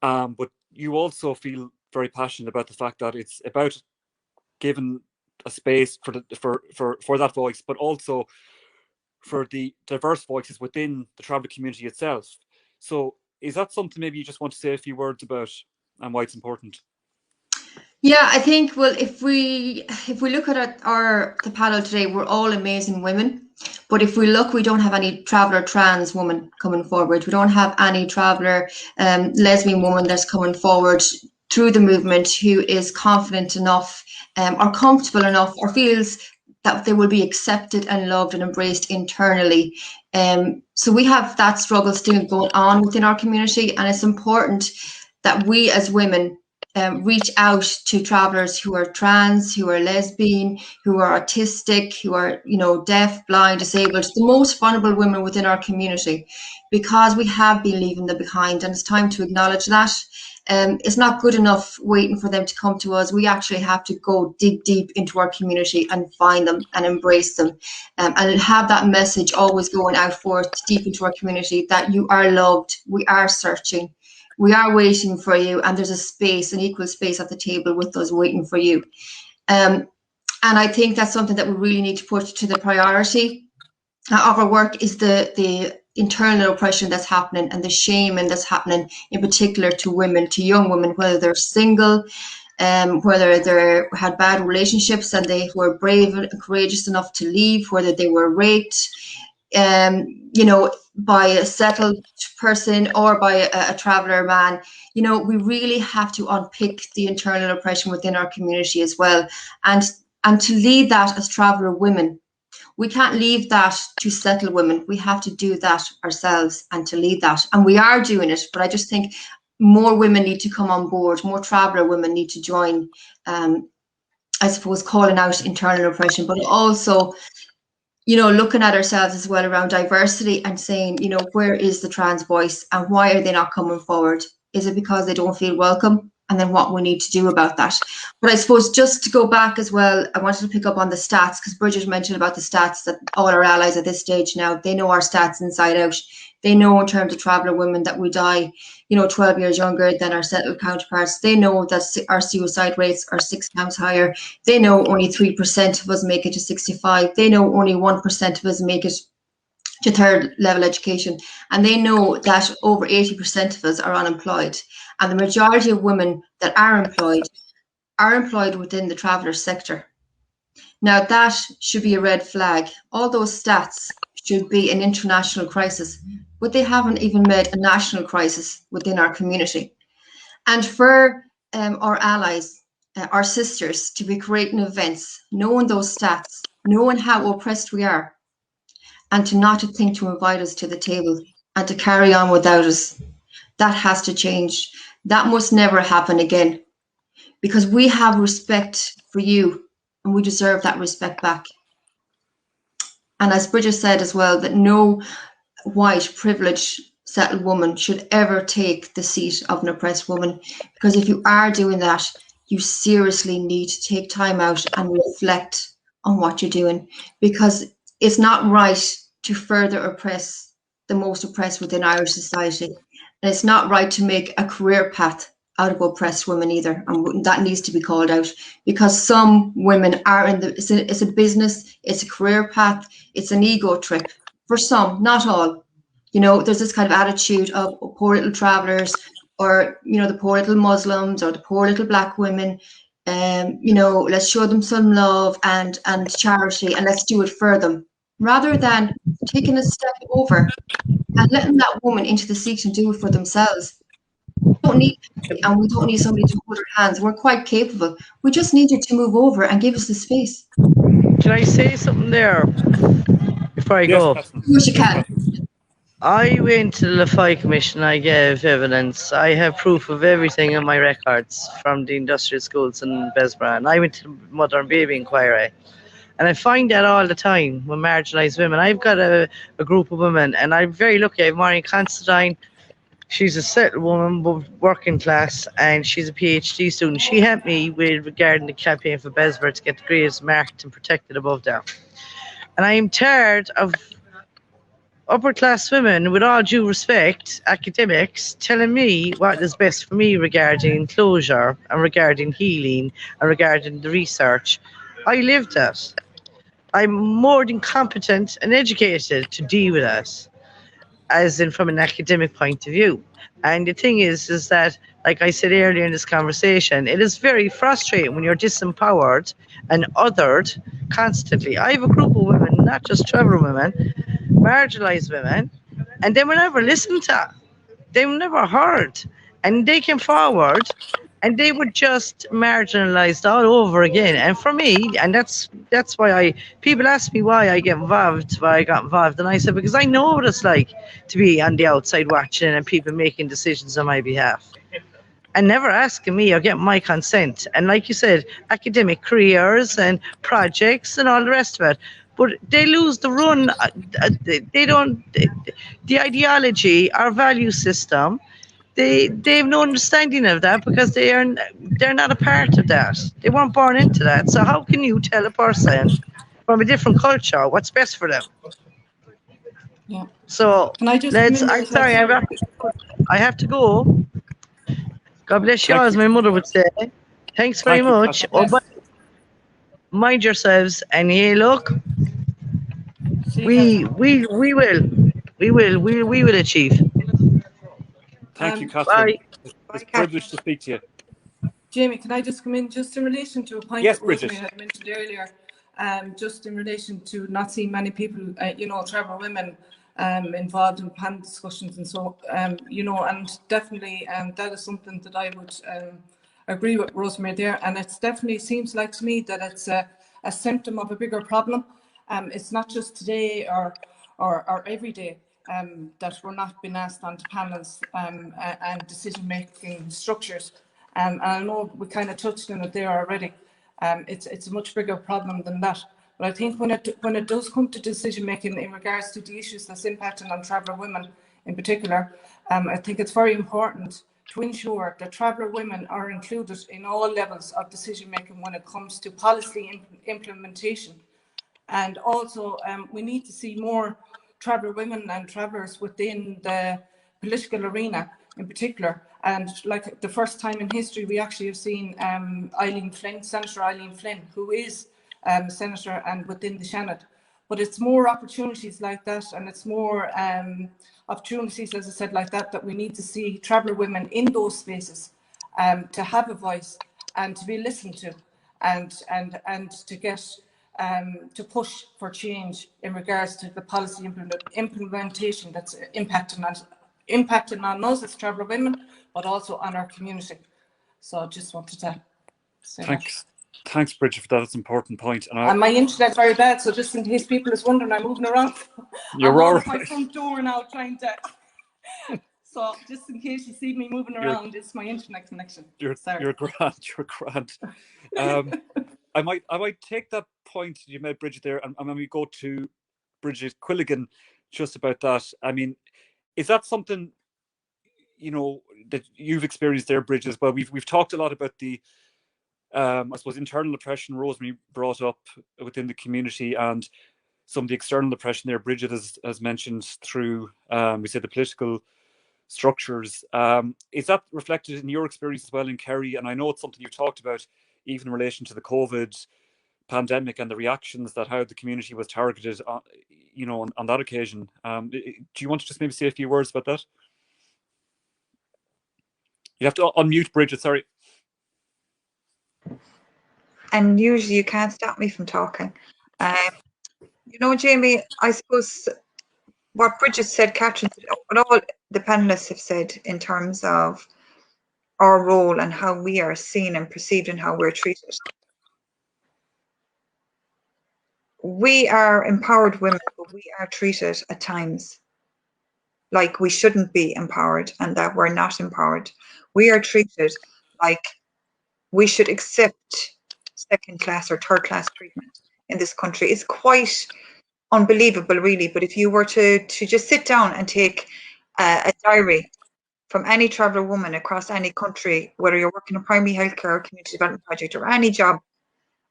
But you also feel very passionate about the fact that it's about giving a space for that voice, but also for the diverse voices within the traveller community itself. So is that something maybe you just want to say a few words about and why it's important? Yeah, I think, well, if we look at the panel today, we're all amazing women. But if we look, we don't have any traveller trans woman coming forward. We don't have any traveller lesbian woman that's coming forward through the movement who is confident enough or comfortable enough or feels that they will be accepted and loved and embraced internally. So we have that struggle still going on within our community, and it's important that we as women reach out to travellers who are trans, who are lesbian, who are autistic, who are, deaf, blind, disabled, the most vulnerable women within our community, because we have been leaving them behind, and it's time to acknowledge that. It's not good enough waiting for them to come to us. We actually have to go dig deep into our community and find them and embrace them, and have that message always going out forth deep into our community that you are loved, we are searching, we are waiting for you, and there's a space, an equal space at the table with us waiting for you. And I think that's something that we really need to put to the priority of our work, is the internal oppression that's happening and the shaming that's happening, in particular to women, to young women, whether they're single, whether they had bad relationships and they were brave and courageous enough to leave, whether they were raped, by a settled person or by a traveller man. We really have to unpick the internal oppression within our community as well, and to lead that as traveller women. We can't leave that to settled women. We have to do that ourselves and to lead that, and we are doing it. But I just think more women need to come on board, more traveller women need to join, I suppose, calling out internal oppression, but also looking at ourselves as well around diversity and saying, where is the trans voice and why are they not coming forward? Is it because they don't feel welcome? And then what we need to do about that. But I suppose just to go back as well, I wanted to pick up on the stats, because Bridget mentioned about the stats that all our allies at this stage now, they know our stats inside out. They know in terms of traveller women that we die, 12 years younger than our settled counterparts. They know that our suicide rates are 6 times higher. They know only 3% of us make it to 65. They know only 1% of us make it to third level education. And they know that over 80% of us are unemployed. And the majority of women that are employed within the traveller sector. Now that should be a red flag. All those stats should be an international crisis, but they haven't even made a national crisis within our community. And for our allies, our sisters, to be creating events, knowing those stats, knowing how oppressed we are, and to not to think to invite us to the table and to carry on without us. That has to change. That must never happen again, because we have respect for you and we deserve that respect back. And as Bridget said as well, that no white, privileged, settled woman should ever take the seat of an oppressed woman, because if you are doing that, you seriously need to take time out and reflect on what you're doing, because it's not right to further oppress the most oppressed within Irish society. And it's not right to make a career path out of oppressed women either. And that needs to be called out, because some women are in the, it's a business, it's a career path, it's an ego trip. For some, not all. You know, there's this kind of attitude of poor little travellers, or, you know, the poor little Muslims or the poor little black women. You know, let's show them some love and charity, and let's do it for them, rather than taking a step over and letting that woman into the seat and do it for themselves. We don't need, and we don't need somebody to hold our hands. We're quite capable. We just need you to move over and give us the space. Can I say something there before I Yes, go? Catherine. Yes, you can. I went to the Lafay Commission, I gave evidence. I have proof of everything in my records from the industrial schools in Besborough. And I went to the Mother and Baby Inquiry. And I find that all the time with marginalised women. I've got a group of women, and I'm very lucky. I have Maureen Constantine. She's a settled woman, but working class, and she's a PhD student. She helped me with regarding the campaign for Besborough to get the grades marked and protected above that. And I'm tired of upper class women, with all due respect, academics, telling me what is best for me regarding closure and regarding healing and regarding the research. I live that. I'm more than competent and educated to deal with that, as in from an academic point of view. And the thing is that, like I said earlier in this conversation, it is very frustrating when you're disempowered and othered constantly. I have a group of women, not just traveller women, marginalised women, and they were never listened to. They were never heard. And they came forward and they were just marginalised all over again. And for me, and that's why people ask me why I got involved, and I said, because I know what it's like to be on the outside watching and people making decisions on my behalf and never asking me or getting my consent. And like you said, academic careers and projects and all the rest of it. But they lose the run. They don't, the ideology, our value system, they have no understanding of that, because they're not a part of that. They weren't born into that. So how can you tell a person from a different culture what's best for them? Yeah. So Can I just I'm sorry, I have to go. God bless you all, as my mother would say. Thanks very much. Oh, but mind yourselves, and yeah, look, we will achieve. Thank you, Catherine. Bye. It's a privilege to speak to you. Jamie, can I just come in just in relation to a point Yes, that Rosemary Bridget. had mentioned earlier, just in relation to not seeing many people, you know, traveller women involved in panel discussions and so, you know, and definitely that is something that I would agree with Rosemary there. And it's definitely seems like to me that it's a symptom of a bigger problem. It's not just today or every day that we're not being asked onto panels and decision-making structures. And I know we kind of touched on it there already. It's a much bigger problem than that. But I think when it does come to decision making in regards to the issues that's impacting on traveller women in particular, I think it's very important to ensure that traveller women are included in all levels of decision making when it comes to policy implementation. And also we need to see more traveller women and travellers within the political arena in particular. And like the first time in history, we actually have seen Senator Eileen Flynn, who is Senator and within the Senate. But it's more opportunities like that, and it's more opportunities, as I said, like that, that we need to see traveller women in those spaces to have a voice and to be listened to, and to get to push for change in regards to the policy implementation that's impacting on us as traveller women, but also on our community. So I just wanted to say Thanks. Thanks, Bridget, for that. That's an important point. And my internet's very bad, so just in case people is wondering, I'm moving around. You're I'm all out of my right. front door now trying to... So just in case you see me moving around, it's my internet connection. You're grand. You're grand. I might take that point you made, Bridget, there, and when we go to Brigid Quilligan, just about that. I mean, is that something, you know, that you've experienced there, Bridget, as well? We've talked a lot about the I suppose internal oppression Rosemary brought up within the community, and some of the external oppression there Bridget has mentioned through we say the political structures. Is that reflected in your experience as well in Kerry? And I know it's something you've talked about even in relation to the COVID pandemic and the reactions that how the community was targeted you know, on that occasion. Do you want to just maybe say a few words about that? You have to unmute, Bridget, sorry. And usually you can't stop me from talking. You know, Jamie, I suppose what Bridget said, Catherine said, what all the panelists have said in terms of our role and how we are seen and perceived and how we're treated. We are empowered women, but we are treated at times like we shouldn't be empowered and that we're not empowered. We are treated like we should accept second-class or third-class treatment in this country. It's quite unbelievable, really. But if you were to just sit down and take a diary from any traveller woman across any country, whether you're working in primary healthcare or community development project or any job,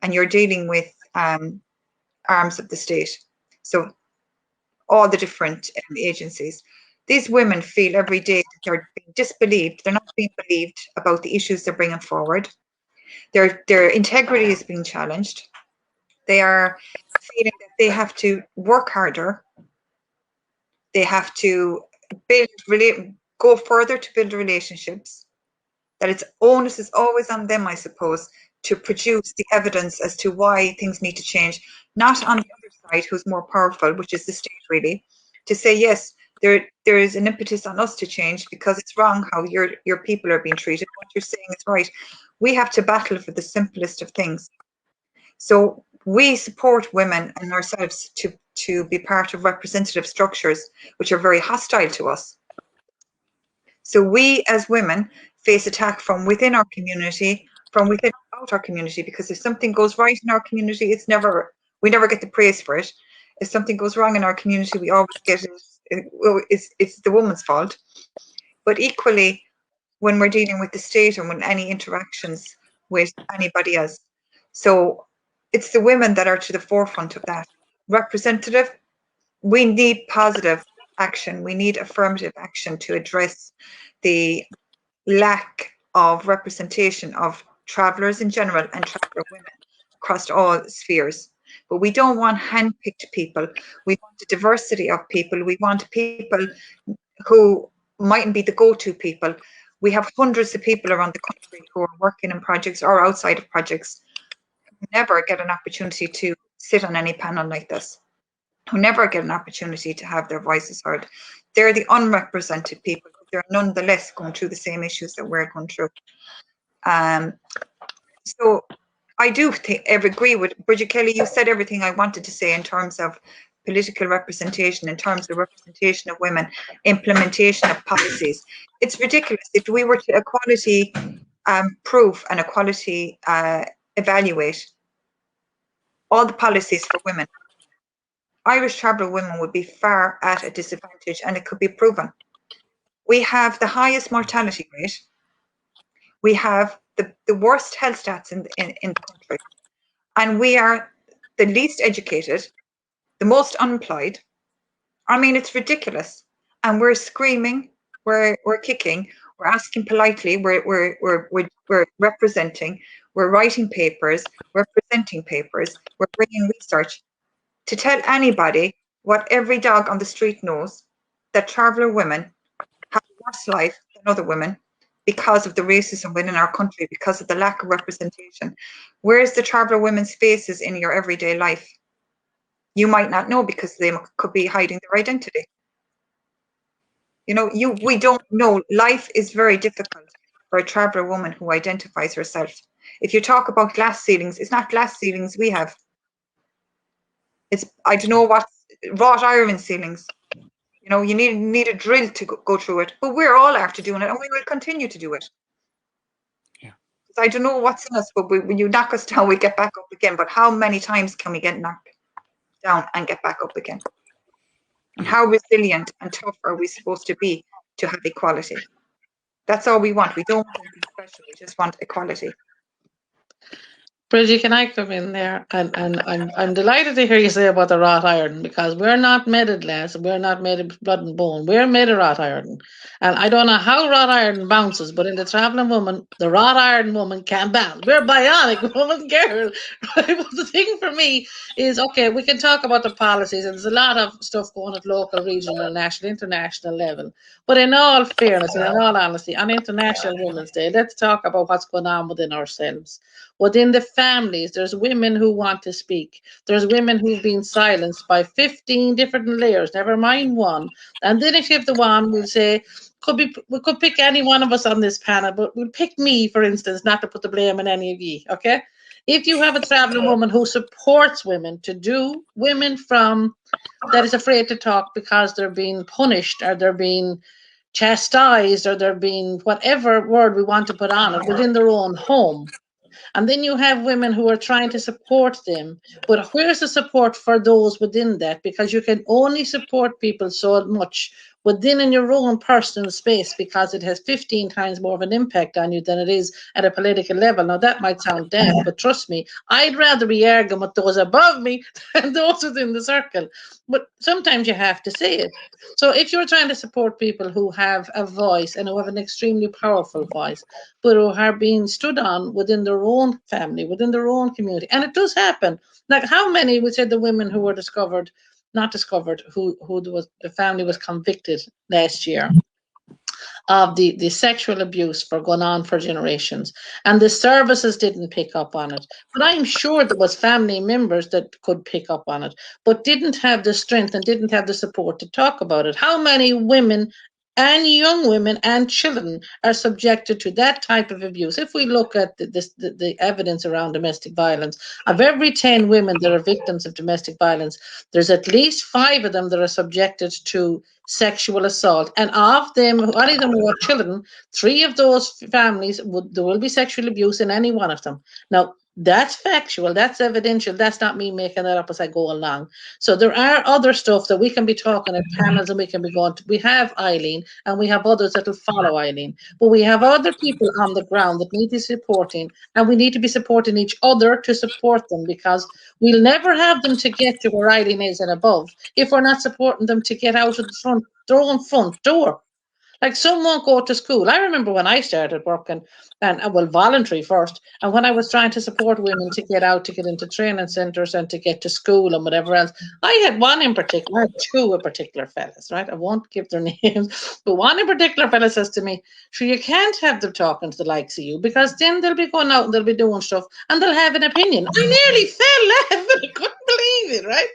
and you're dealing with arms of the state, so all the different agencies, these women feel every day that they're being disbelieved. They're not being believed about the issues they're bringing forward. Their integrity is being challenged. They are feeling that they have to work harder. They have to go further to build relationships. That its onus is always on them, I suppose, to produce the evidence as to why things need to change. Not on the other side, who's more powerful, which is the state, really, to say yes, there is an impetus on us to change because it's wrong how your people are being treated. What you're saying is right. We have to battle for the simplest of things. So we support women and ourselves to be part of representative structures which are very hostile to us. So we as women face attack from within our community, from within out our community, because if something goes right in our community, we never get the praise for it. If something goes wrong in our community, we always get it's the woman's fault. But equally, when we're dealing with the state and when any interactions with anybody else. So it's the women that are to the forefront of that. Representative, we need positive action. We need affirmative action to address the lack of representation of travellers in general and traveller women across all spheres. But we don't want hand-picked people. We want a diversity of people. We want people who mightn't be the go-to people. We have hundreds of people around the country who are working in projects or outside of projects who never get an opportunity to sit on any panel like this, who never get an opportunity to have their voices heard. They're the unrepresented people, but they're nonetheless going through the same issues that we're going through. So I do agree with Bridget Kelly. You said everything I wanted to say in terms of political representation, in terms of representation of women, implementation of policies. It's ridiculous. If we were to equality proof and equality evaluate all the policies for women, Irish traveller women would be far at a disadvantage, and it could be proven. We have the highest mortality rate. We have the worst health stats in the country. And we are the least educated, the most unemployed. I mean, it's ridiculous. And we're screaming, we're kicking, we're asking politely, we're representing, we're writing papers, we're presenting papers, we're bringing research to tell anybody what every dog on the street knows, that traveller women have a worse life than other women because of the racism within our country, because of the lack of representation. Where's the traveller women's faces in your everyday life? You might not know because they could be hiding their identity. You know, we don't know. Life is very difficult for a traveller woman who identifies herself. If you talk about glass ceilings, it's not glass ceilings we have. It's, I don't know what, wrought iron ceilings. You know, you need a drill to go through it. But we're all after doing it, and we will continue to do it. Yeah. I don't know what's in us, but when you knock us down, we get back up again. But how many times can we get knocked down and get back up again? And how resilient and tough are we supposed to be to have equality? That's all we want. We don't want anything special. We just want equality. Bridget, can I come in there? And I'm delighted to hear you say about the wrought iron, because we're not made of glass, we're not made of blood and bone, we're made of wrought iron. And I don't know how wrought iron bounces, but in the Travelling Woman, the wrought iron woman can bounce. We're bionic woman, girl. But the thing for me is, okay, we can talk about the policies, and there's a lot of stuff going at local, regional, national, international level. But in all fairness and in all honesty, on International Women's Day, let's talk about what's going on within ourselves. Within the families, there's women who want to speak. There's women who've been silenced by 15 different layers, never mind one. And then if you have the one, we'll say, we could pick any one of us on this panel, but we'll pick me, for instance, not to put the blame on any of you, okay? If you have a travelling woman who supports women to do, women from that is afraid to talk because they're being punished or they're being chastised or they're being whatever word we want to put on it within their own home. And then you have women who are trying to support them. But where's the support for those within that? Because you can only support people so much within in your own personal space, because it has 15 times more of an impact on you than it is at a political level. Now, that might sound daft, but trust me, I'd rather be arguing with those above me than those within the circle. But sometimes you have to say it. So if you're trying to support people who have a voice and who have an extremely powerful voice, but who are being stood on within their own family, within their own community, and it does happen. Like, how many, we said the women who were who the family was convicted last year of the sexual abuse for going on for generations, and the services didn't pick up on it. But I'm sure there was family members that could pick up on it, but didn't have the strength and didn't have the support to talk about it. How many women and young women and children are subjected to that type of abuse? If we look at the evidence around domestic violence, of every 10 women that are victims of domestic violence, there's at least 5 of them that are subjected to sexual assault. And of them, any of them who are children, 3 of those families, there will be sexual abuse in any one of them. Now, that's factual, that's evidential, that's not me making that up as I go along. So there are other stuff that we can be talking at panels, and we can be going to, we have Eileen and we have others that will follow Eileen, but we have other people on the ground that need to be supporting, and we need to be supporting each other to support them, because we'll never have them to get to where Eileen is and above if we're not supporting them to get out of their own front door. Like, some won't go to school. I remember when I started working, and well, voluntary first, and when I was trying to support women to get out, to get into training centres and to get to school and whatever else, I had one in particular, I had 2 in particular fellas, right? I won't give their names, but one in particular fella says to me, sure, you can't have them talking to the likes of you, because then they'll be going out and they'll be doing stuff and they'll have an opinion. I nearly fell laughing. I couldn't believe it, right?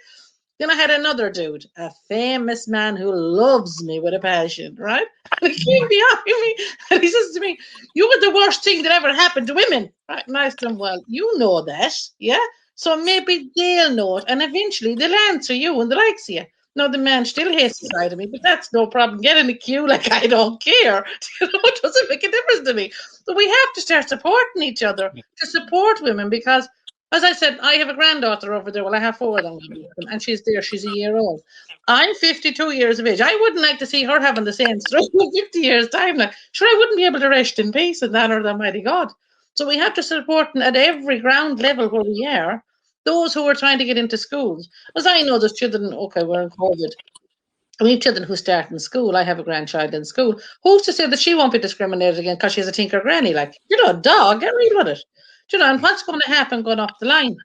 Then I had another dude, a famous man who loves me with a passion, right? And he came behind me and he says to me, "You were the worst thing that ever happened to women." Right? And I said, "Well, you know that, yeah? So maybe they'll know it, and eventually they'll answer you and the likes of you." Now, the man still hates the side of me, but that's no problem. Get in the queue, like, I don't care. You know, it doesn't make a difference to me. But we have to start supporting each other to support women, because, as I said, I have a granddaughter over there. Well, I have 4 of them, and she's there. She's a year old. I'm 52 years of age. I wouldn't like to see her having the same stroke in 50 years' time. Like, sure, I wouldn't be able to rest in peace in that, or the Almighty God. So we have to support at every ground level where we are those who are trying to get into schools. As I know, there's children, okay, we're in COVID. We have children who start in school. I have a grandchild in school. Who's to say that she won't be discriminated against because she's a tinker granny? Like, you know, dog, get real with it. You know, and what's going to happen going up the line?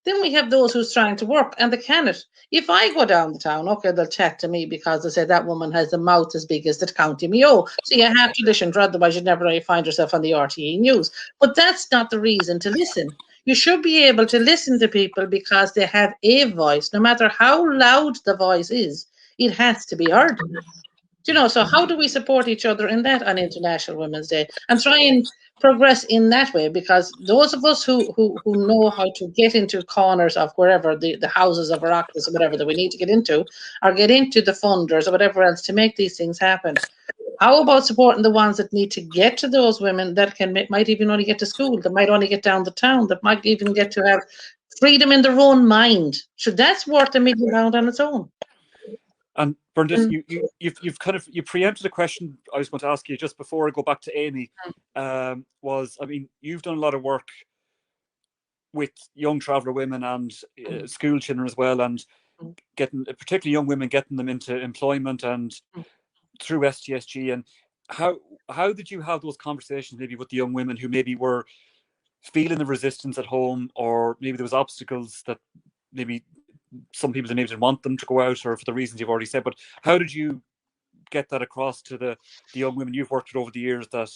Then we have those who's trying to work, and they cannot. If I go down the town, okay, they'll chat to me because they say that woman has the mouth as big as the County Mayo. So you have to listen, or otherwise you'd never really find yourself on the RTE news. But that's not the reason to listen. You should be able to listen to people because they have a voice. No matter how loud the voice is, it has to be heard. Do you know, so how do we support each other in that on International Women's Day and try and progress in that way? Because those of us who know how to get into corners of wherever the houses of Oireachtas or whatever that we need to get into, or get into the funders or whatever else to make these things happen. How about supporting the ones that need to get to those women that might even only get to school, that might only get down the town, that might even get to have freedom in their own mind? So that's worth £1 million on its own. And Bernadette, you preempted a question I was going to ask you just before I go back to Amy. You've done a lot of work with young traveller women and school children as well, and getting, particularly young women, getting them into employment and through STSG. And how did you have those conversations maybe with the young women who maybe were feeling the resistance at home, or maybe there was obstacles that maybe some people didn't want them to go out, or for the reasons you've already said, but how did you get that across to the young women you've worked with over the years that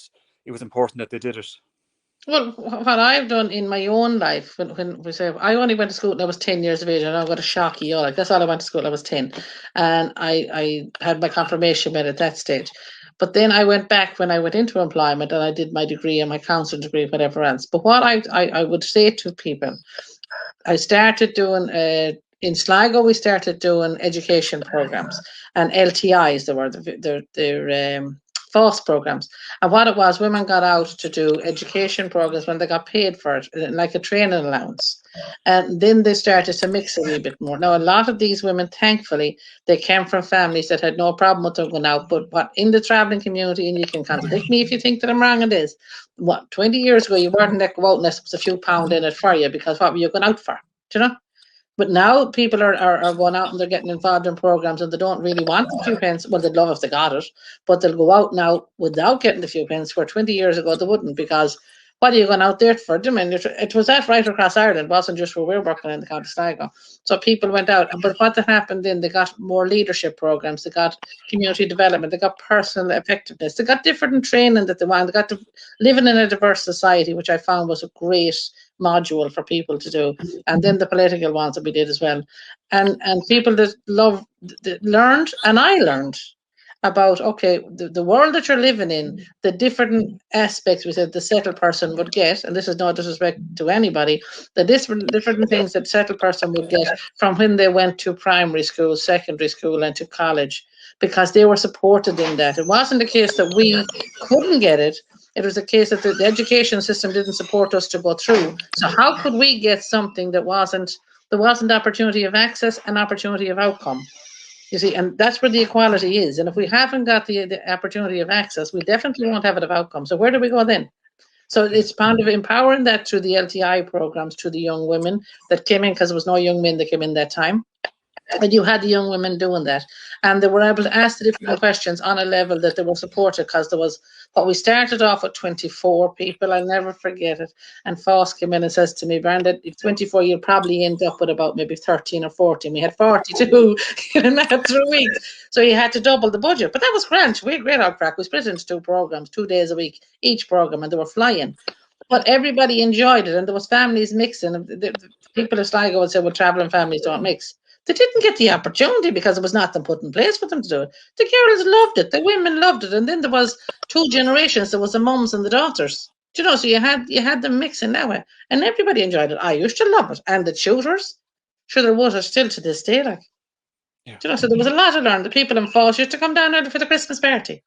it was important that they did it? Well, what I've done in my own life, when we say I only went to school when I was 10 years of age, and I'm going to shock you all. Like, that's all I went to school. I was 10, and I had my confirmation at that stage. But then I went back when I went into employment, and I did my degree and my counselling degree, whatever else. But what I would say to people, I started doing in Sligo, we started doing education programs, and LTIs. They're FOSS programs. And what it was, women got out to do education programs when they got paid for it, like a training allowance. And then they started to mix a wee bit more. Now, a lot of these women, thankfully, they came from families that had no problem with them going out. But what in the travelling community, and you can contradict me if you think that I'm wrong in this, 20 years ago, you weren't let go out unless there was a few pound in it for you, because what were you going out for? Do you know? But now people are going out and they're getting involved in programs, and they don't really want the few pence. Well, they'd love if they got it, but they'll go out now without getting the few pence, where 20 years ago they wouldn't, because what are you going out there for? I mean, it was that right across Ireland. It wasn't just where we're working in the County Sligo. So people went out. But what happened then, they got more leadership programs, they got community development, they got personal effectiveness, they got different training that they want, they got to living in a diverse society, which I found was a great module for people to do. And then the political ones that we did as well. And people that learned, and I learned about, okay, the world that you're living in, the different aspects we said the settled person would get, and this is no disrespect to anybody, the different things that settled person would get from when they went to primary school, secondary school, and to college, because they were supported in that. It wasn't the case that we couldn't get it. It was a case that the education system didn't support us to go through. So how could we get something that wasn't opportunity of access and opportunity of outcome? You see, and that's where the equality is. And if we haven't got the opportunity of access, we definitely won't have it of outcome. So where do we go then? So it's part of empowering that through the LTI programs to the young women that came in, because there was no young men that came in that time. And you had the young women doing that, and they were able to ask the different questions on a level that they were supported, because there was what we started off with 24 people. I'll never forget it. And Foss came in and says to me, Brandon, if 24, you'll probably end up with about maybe 13 or 14. We had 42 in that 3 weeks. So you had to double the budget. But that was grand. We had great outcrack. We split into 2 programs, 2 days a week, each program, and they were flying. But everybody enjoyed it, and there was families mixing. The people in Sligo would say, well, travelling families don't mix. They didn't get the opportunity because it was nothing put in place for them to do it. The girls loved it. The women loved it. And then there was 2 generations. There was the mums and the daughters. Do you know, so you had them mixing that way. And everybody enjoyed it. I used to love it. And the tutors, sure, there was still to this day. Like, yeah. Do you know, so there was a lot to learn. The people in Falls used to come down early for the Christmas party.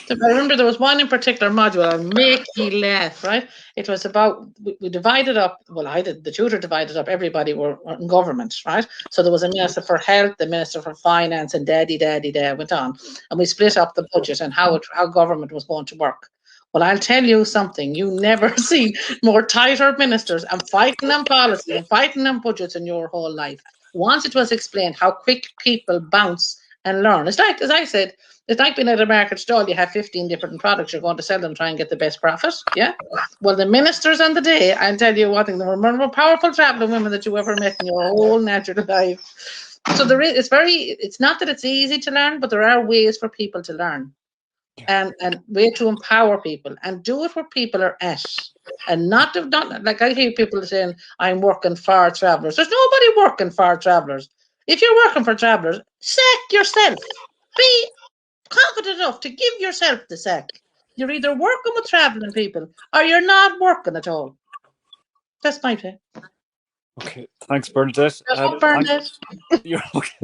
So I remember there was one in particular module, I'll make you laugh, right? It was about, we divided up, well, I did, the tutor divided up, everybody were in government, right? So there was a minister for health, the minister for finance, and daddy went on. And we split up the budget and how government was going to work. Well, I'll tell you something, you never see more tighter ministers and fighting on policy and fighting on budgets in your whole life. Once it was explained how quick people bounce and learn. It's like, as I said, it's like being at a market stall. You have 15 different products. You're going to sell them, try and get the best profit. Yeah. Well, the ministers on the day, I'll tell you one thing, they were one of the more powerful traveling women that you ever met in your whole natural life. So there is, it's not that it's easy to learn, but there are ways for people to learn, and way to empower people and do it where people are at, and not like I hear people saying, I'm working for travellers. There's nobody working for travellers. If you're working for travellers, sack yourself. Be confident enough to give yourself the sack. You're either working with travelling people or you're not working at all. That's my take. Okay, thanks, Bernadette. Bernadette. You're okay.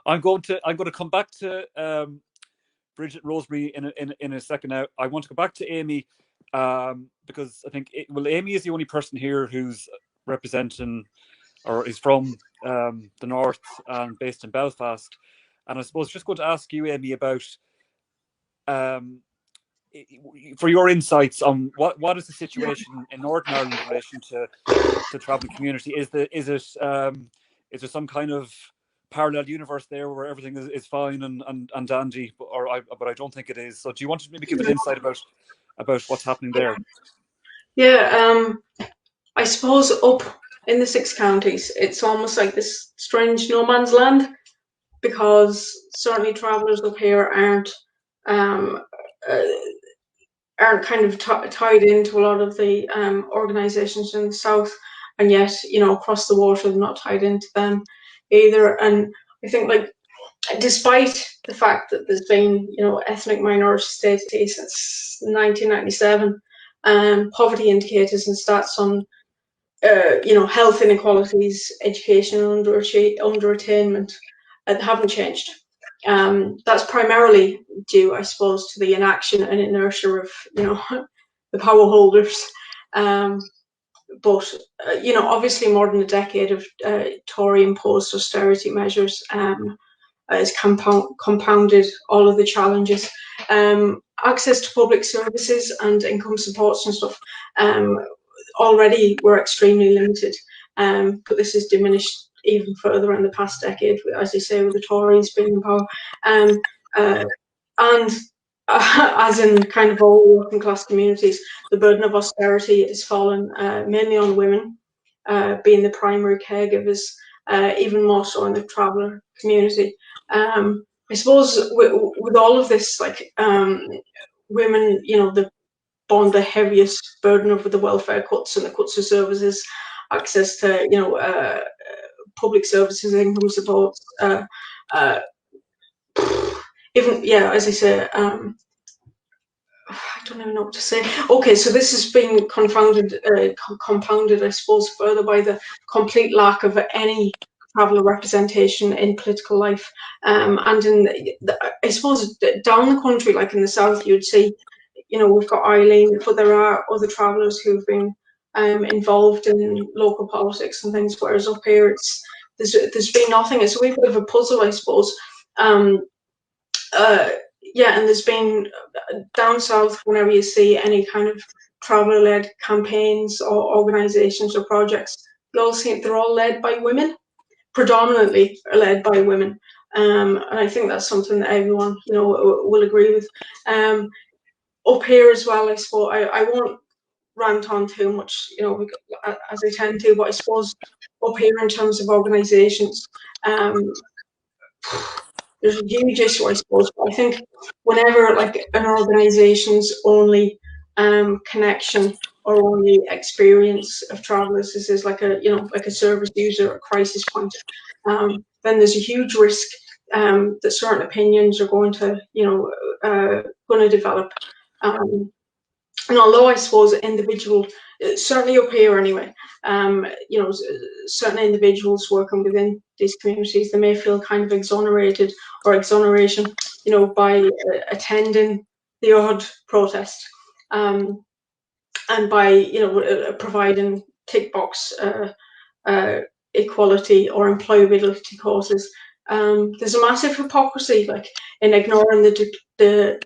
I'm going to come back to Bridget Rosemary in a second. Now, I want to go back to Amy because I think Amy is the only person here who's representing or is from the north and based in Belfast. And I suppose just going to ask you, Amy, about for your insights on what is the situation in Northern Ireland in relation to travelling community. Is there some kind of parallel universe there where everything is fine and dandy, but I don't think it is. So do you want to maybe give an insight about what's happening there? Yeah, I suppose up in the 6 counties, it's almost like this strange no man's land, because certainly travellers up here aren't kind of tied into a lot of the organisations in the south, and yet, you know, across the water they're not tied into them either. And I think, like, despite the fact that there's been, you know, ethnic minority status since 1997, poverty indicators and stats on you know, health inequalities, education under-attainment haven't changed. That's primarily due, I suppose, to the inaction and inertia of, you know, the power holders. But you know, obviously more than a decade of Tory-imposed austerity measures has compounded all of the challenges. Access to public services and income supports and stuff already were extremely limited, but this has diminished even further in the past decade, as you say, with the Tories being in power. And as in kind of all working class communities, the burden of austerity has fallen mainly on women, being the primary caregivers, even more so in the traveller community. I suppose with all of this, like, women, you know, they've borne the heaviest burden of the welfare cuts and the cuts of services, access to, you know, public services, income support, even, yeah, as I say, I don't even know what to say. Okay, so this has been compounded, I suppose, further by the complete lack of any traveller representation in political life. And in, I suppose, down the country, like in the south, you'd see, you know, we've got Eileen, but there are other travellers who've been involved in local politics and things, whereas up here, there's been nothing. It's a wee bit of a puzzle, I suppose. Yeah, and there's been down south, whenever you see any kind of traveller-led campaigns or organisations or projects, you all see they're all led by women, predominantly led by women, and I think that's something that everyone, you know, will agree with. Up here as well, I suppose I won't rant on too much, you know, as I tend to, but I suppose up here in terms of organisations, there's a huge issue, I suppose. But I think whenever, like, an organisation's only connection or only experience of travellers is like a, you know, like a service user, a crisis point, then there's a huge risk that certain opinions are going to, you know, going to develop. And although I suppose individual, certainly up here anyway, you know, certain individuals working within these communities, they may feel kind of exonerated or exoneration, you know, by attending the odd protest, and by, you know, providing tick box equality or employability causes. There's a massive hypocrisy, like, in ignoring the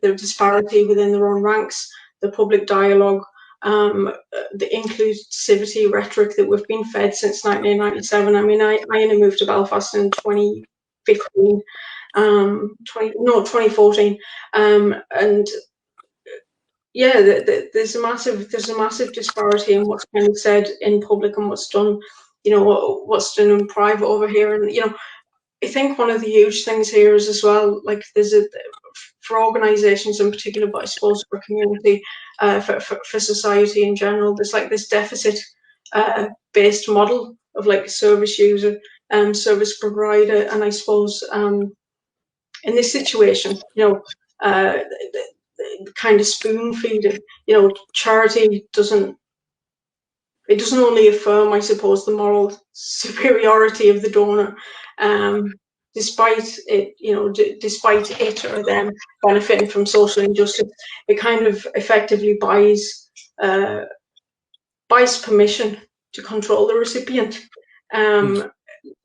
disparity within their own ranks, the public dialogue, the inclusivity rhetoric that we've been fed since 1997. I mean, I only moved to Belfast in 2015, 2014, and yeah, there's a massive disparity in what's kind of said in public and what's done, you know, what's done in private over here. And, you know, I think one of the huge things here is as well, like, for organisations in particular, but I suppose for community, for society in general, there's like this deficit based model of, like, service user, service provider, and I suppose in this situation, you know, kind of spoon feeding. You know, charity doesn't only affirm, I suppose, the moral superiority of the donor, despite it, you know, despite it or them benefiting from social injustice. It kind of effectively buys permission to control the recipient.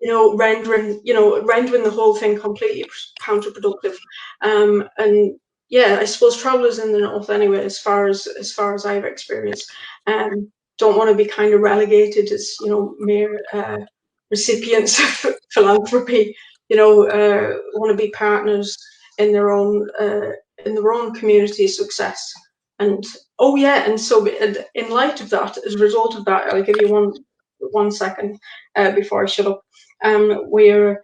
You know, rendering the whole thing completely counterproductive. And yeah, I suppose travellers in the north, anyway, as far as I've experienced, don't want to be kind of relegated as, you know, mere recipients of philanthropy. You know, want to be partners in their own community success. And oh yeah, and so in light of that, as a result of that, I'll give you one second before I shut up. There's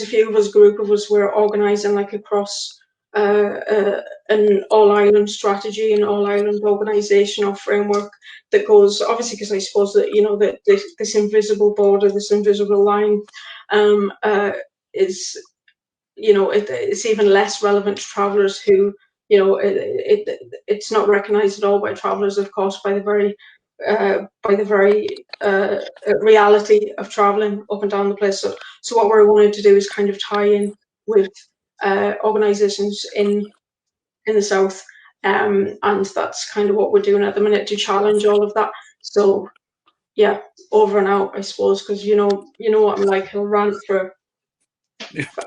a few of us, group of us, we're organising like across an all-island strategy, an all-island organisational framework that goes, obviously, because I suppose that, you know, that this invisible border, this invisible line, is, you know, it's even less relevant to travellers who, you know, it's not recognised at all by travellers, of course, by the very reality of travelling up and down the place. So what we're wanting to do is kind of tie in with organisations in the south, and that's kind of what we're doing at the minute to challenge all of that. So yeah, over and out, I suppose, because you know what I'm like, I'll rant for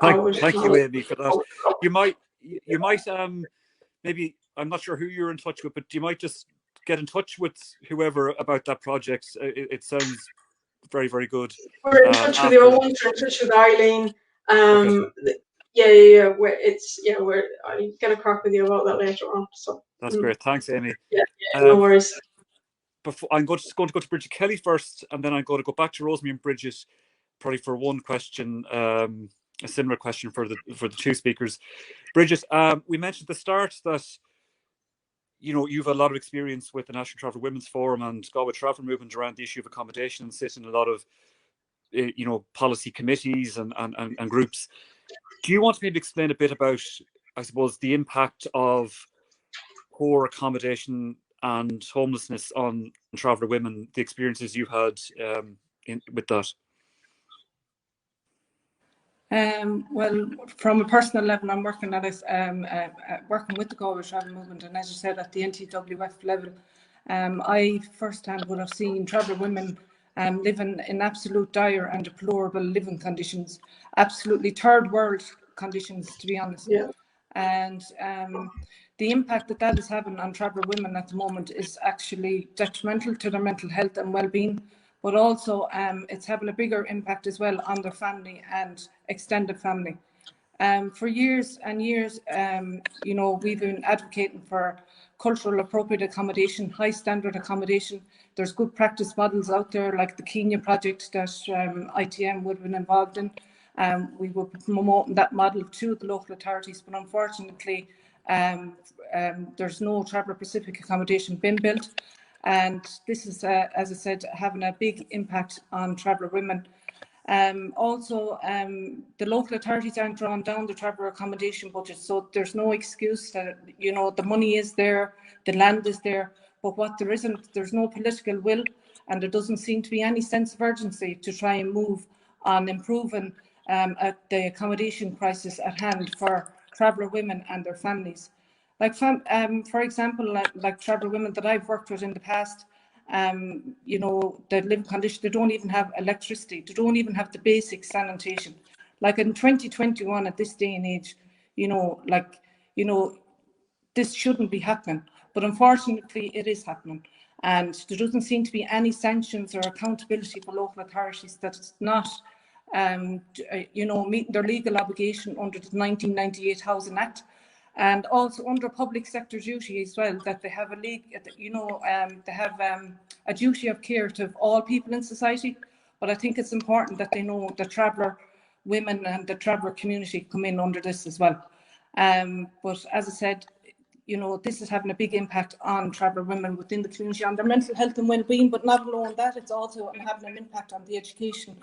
hours. Thank you, Amy, for that. You might maybe, I'm not sure who you're in touch with, but you might just get in touch with whoever about that project. It sounds very, very good. We're in touch with your own, we're in touch with Eileen. Okay. Yeah. I'll get a crack with you about that later on. So that's great. Thanks, Amy. Yeah, no worries. I'm going to go to Bridget Kelly first, and then I'm going to go back to Rosemary and Bridget, probably for one question, a similar question for the two speakers. Bridget, we mentioned at the start that, you know, you've a lot of experience with the National Traveller Women's Forum and Galway Traveller Movement around the issue of accommodation, and sit in a lot of, you know, policy committees and groups. Do you want to maybe explain a bit about, I suppose, the impact of poor accommodation and homelessness on traveller women, the experiences you've had with that? Well, from a personal level, I'm working at working with the Galway Traveller Movement, and as you said, at the NTWF level, I firsthand would have seen traveller women living in absolute dire and deplorable living conditions, absolutely third world conditions, to be honest. Yeah. And the impact that is having on traveller women at the moment is actually detrimental to their mental health and well-being, but also it's having a bigger impact as well on their family and extended family. For years and years, you know, we've been advocating for cultural appropriate accommodation, high standard accommodation. There's good practice models out there, like the Kenya project that ITM would have been involved in. We were promoting that model to the local authorities, but unfortunately, there's no traveller-specific accommodation been built. And this is, as I said, having a big impact on traveller women. Also, the local authorities aren't drawing down the traveller accommodation budget, so there's no excuse that, you know, the money is there, the land is there, but what there isn't, there's no political will, and there doesn't seem to be any sense of urgency to try and move on improving at the accommodation crisis at hand for traveller women and their families. Like, for example, like traveller women that I've worked with in the past, you know, the living condition, they don't even have electricity, they don't even have the basic sanitation. Like in 2021, at this day and age, you know, like, you know, this shouldn't be happening, but unfortunately it is happening. And there doesn't seem to be any sanctions or accountability for local authorities that's not, you know, meeting their legal obligation under the 1998 Housing Act. And also under public sector duty as well, that they have they have a duty of care to all people in society. But I think it's important that they know the traveller women and the traveller community come in under this as well. But as I said, you know, this is having a big impact on traveller women within the community, on their mental health and well-being, but not alone that, it's also having an impact on the education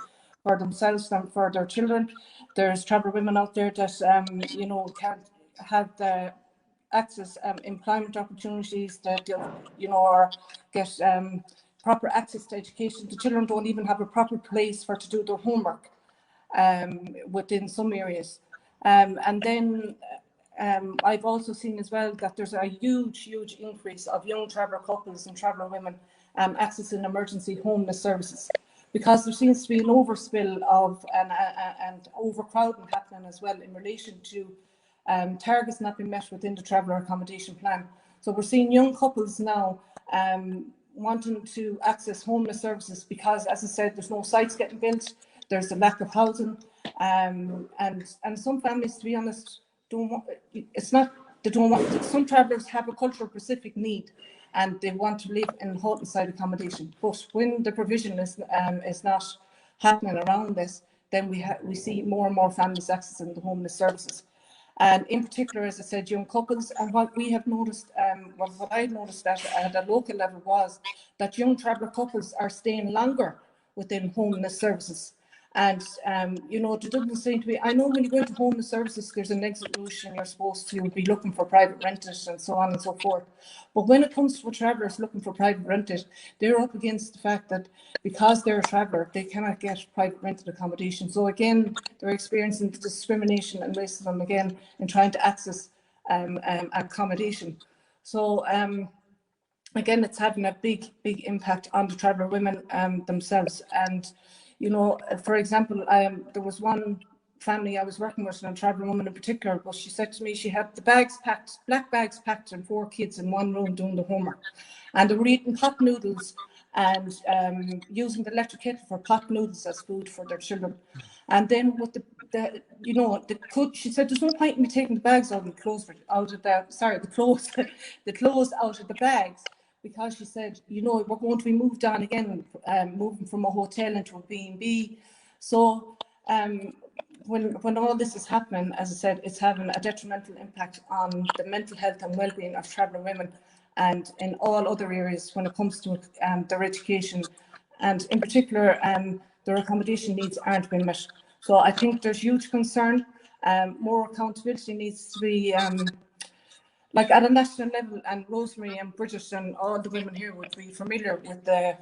for themselves and for their children. There's traveller women out there that, you know, have the access employment opportunities, that or get proper access to education. The children don't even have a proper place for to do their homework within some areas. And then I've also seen as well that there's a huge increase of young traveller couples and traveller women accessing emergency homeless services, because there seems to be an overspill of and overcrowding happening as well in relation to targets not being met within the traveller accommodation plan. So we're seeing young couples now wanting to access homeless services because, as I said, there's no sites getting built, there's a lack of housing, and some families, to be honest, don't want, it's not, they don't want, some travellers have a cultural specific need and they want to live in hut inside accommodation. But when the provision is not happening around this, then we see more and more families accessing the homeless services. And in particular, as I said, young couples. And what we have noticed, what I noticed at a local level was that young traveller couples are staying longer within homeless services. And, there doesn't seem to be, I know when you go into homeless services, there's an exit route and you're supposed to be looking for private renters and so on and so forth. But when it comes to travellers looking for private rented, they're up against the fact that because they're a traveller, they cannot get private rented accommodation. So again, they're experiencing discrimination and racism again in trying to access accommodation. So again, it's having a big impact on the traveller women themselves. And for example, there was one family I was working with, and a traveller woman in particular, but she said to me she had the bags packed, black bags packed, and 4 kids in one room doing the homework. And they were eating pot noodles and using the electric kettle for pot noodles as food for their children. And then with the cook, she said, there's no point in me taking the bags out of the clothes out of the clothes out of the bags. Because she said, we're going to be moved on again, moving from a hotel into a B&B. So when all this is happening, as I said, it's having a detrimental impact on the mental health and well-being of traveller women, and in all other areas when it comes to their education, and in particular their accommodation needs aren't being met. So I think there's huge concern. More accountability needs to be like at a national level, and Rosemary and Bridget and all the women here would be familiar with the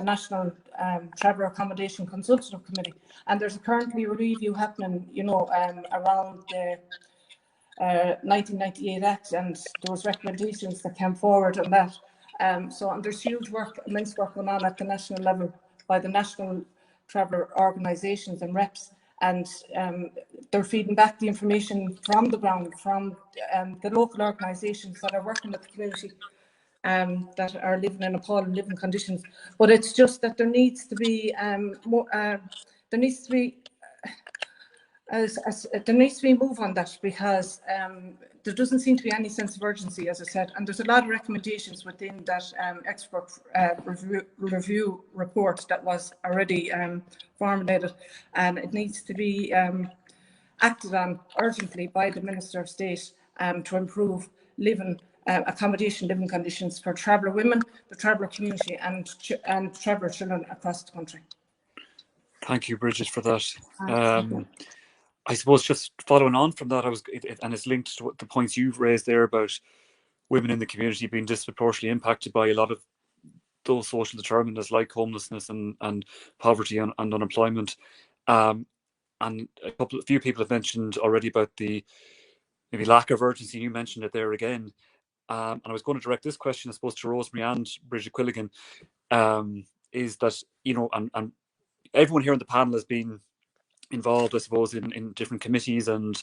National Traveller Accommodation Consultative Committee, and there's currently a review happening, around the 1998 Act, and there was recommendations that came forward on that. And there's huge work, immense work going on at the national level by the national traveller organisations and reps. And they're feeding back the information from the ground, from the local organisations that are working with the community that are living in appalling living conditions. But it's just that there needs to be more. There needs to be move on that, because there doesn't seem to be any sense of urgency, as I said, and there's a lot of recommendations within that expert review report that was already formulated, and it needs to be acted on urgently by the Minister of State to improve accommodation living conditions for traveller women, the traveller community, and traveller children across the country. Thank you, Bridget, for that. I suppose just following on from that, and it's linked to the points you've raised there about women in the community being disproportionately impacted by a lot of those social determinants like homelessness and poverty and unemployment. And a few people have mentioned already about the maybe lack of urgency. You mentioned it there again. And I was going to direct this question, I suppose, to Rosemary and Brigid Quilligan, is that, and everyone here on the panel has been involved, I suppose, in different committees and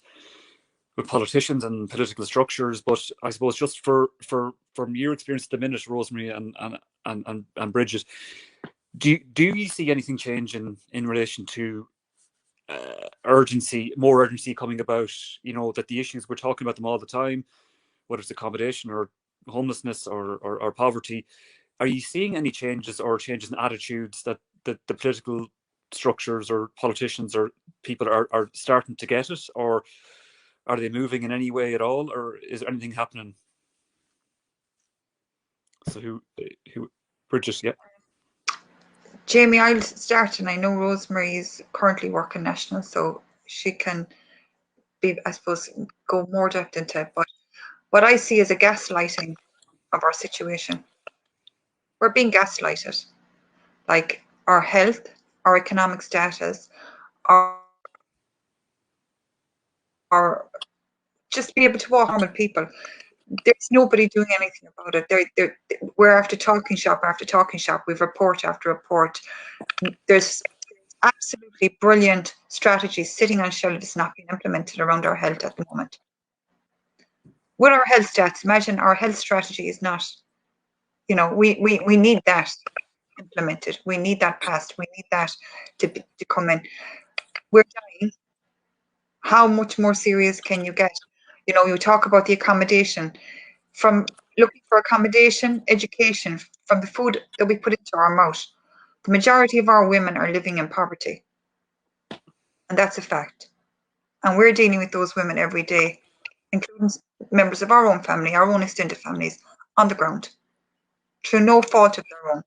with politicians and political structures. But I suppose just from your experience at the minute, Rosemary and Bridget, do you see anything change in relation to more urgency coming about? That the issues, we're talking about them all the time, whether it's accommodation or homelessness or poverty. Are you seeing any changes in attitudes that the political structures or politicians or people are starting to get it, or are they moving in any way at all, or is there anything happening? So who Bridget? Yeah. Jamie, I'll start, and I know Rosemary is currently working national, so she can be, I suppose, go more depth into it, but what I see is a gaslighting of our situation. We're being gaslighted. Like our health, our economic status, our just be able to walk normal people. There's nobody doing anything about it. We're after talking shop after talking shop. We've report after report. There's absolutely brilliant strategies sitting on shelves not being implemented around our health at the moment. With our health stats, imagine our health strategy is not, you know, we need that implemented. We need that passed. We need that to come in. We're dying. How much more serious can you get? You know, you talk about the accommodation, from looking for accommodation, education, from the food that we put into our mouth. The majority of our women are living in poverty. And that's a fact. And we're dealing with those women every day, including members of our own family, our own extended families, on the ground, through no fault of their own.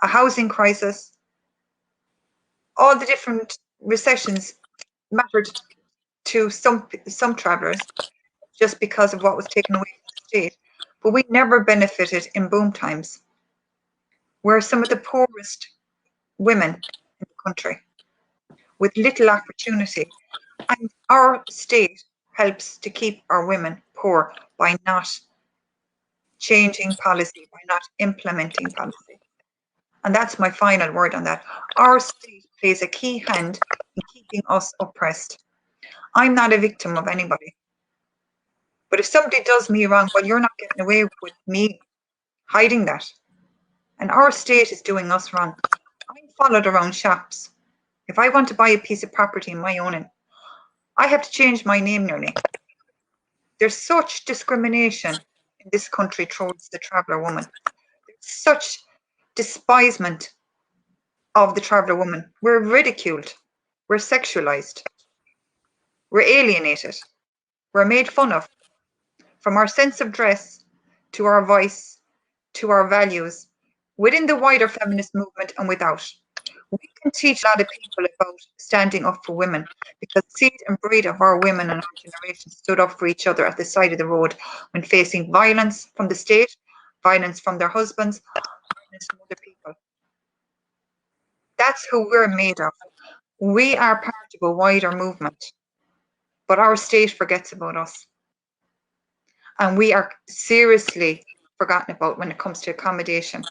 A housing crisis, all the different recessions mattered to some travellers just because of what was taken away from the state. But we never benefited in boom times. We're some of the poorest women in the country with little opportunity. And our state helps to keep our women poor by not changing policy, by not implementing policy. And that's my final word on that. Our state plays a key hand in keeping us oppressed. I'm not a victim of anybody. But if somebody does me wrong, well, you're not getting away with me hiding that. And our state is doing us wrong. I'm followed around shops. If I want to buy a piece of property in my own, I have to change my name nearly. There's such discrimination in this country towards the traveller woman. There's such despisement of the traveller woman. We're ridiculed. We're sexualized. We're alienated. We're made fun of. From our sense of dress, to our voice, to our values, within the wider feminist movement and without. We can teach a lot of people about standing up for women, because seed and breed of our women and our generation stood up for each other at the side of the road when facing violence from the state, violence from their husbands, violence from other people. That's who we're made of. We are part of a wider movement, but our state forgets about us. And we are seriously forgotten about when it comes to accommodation.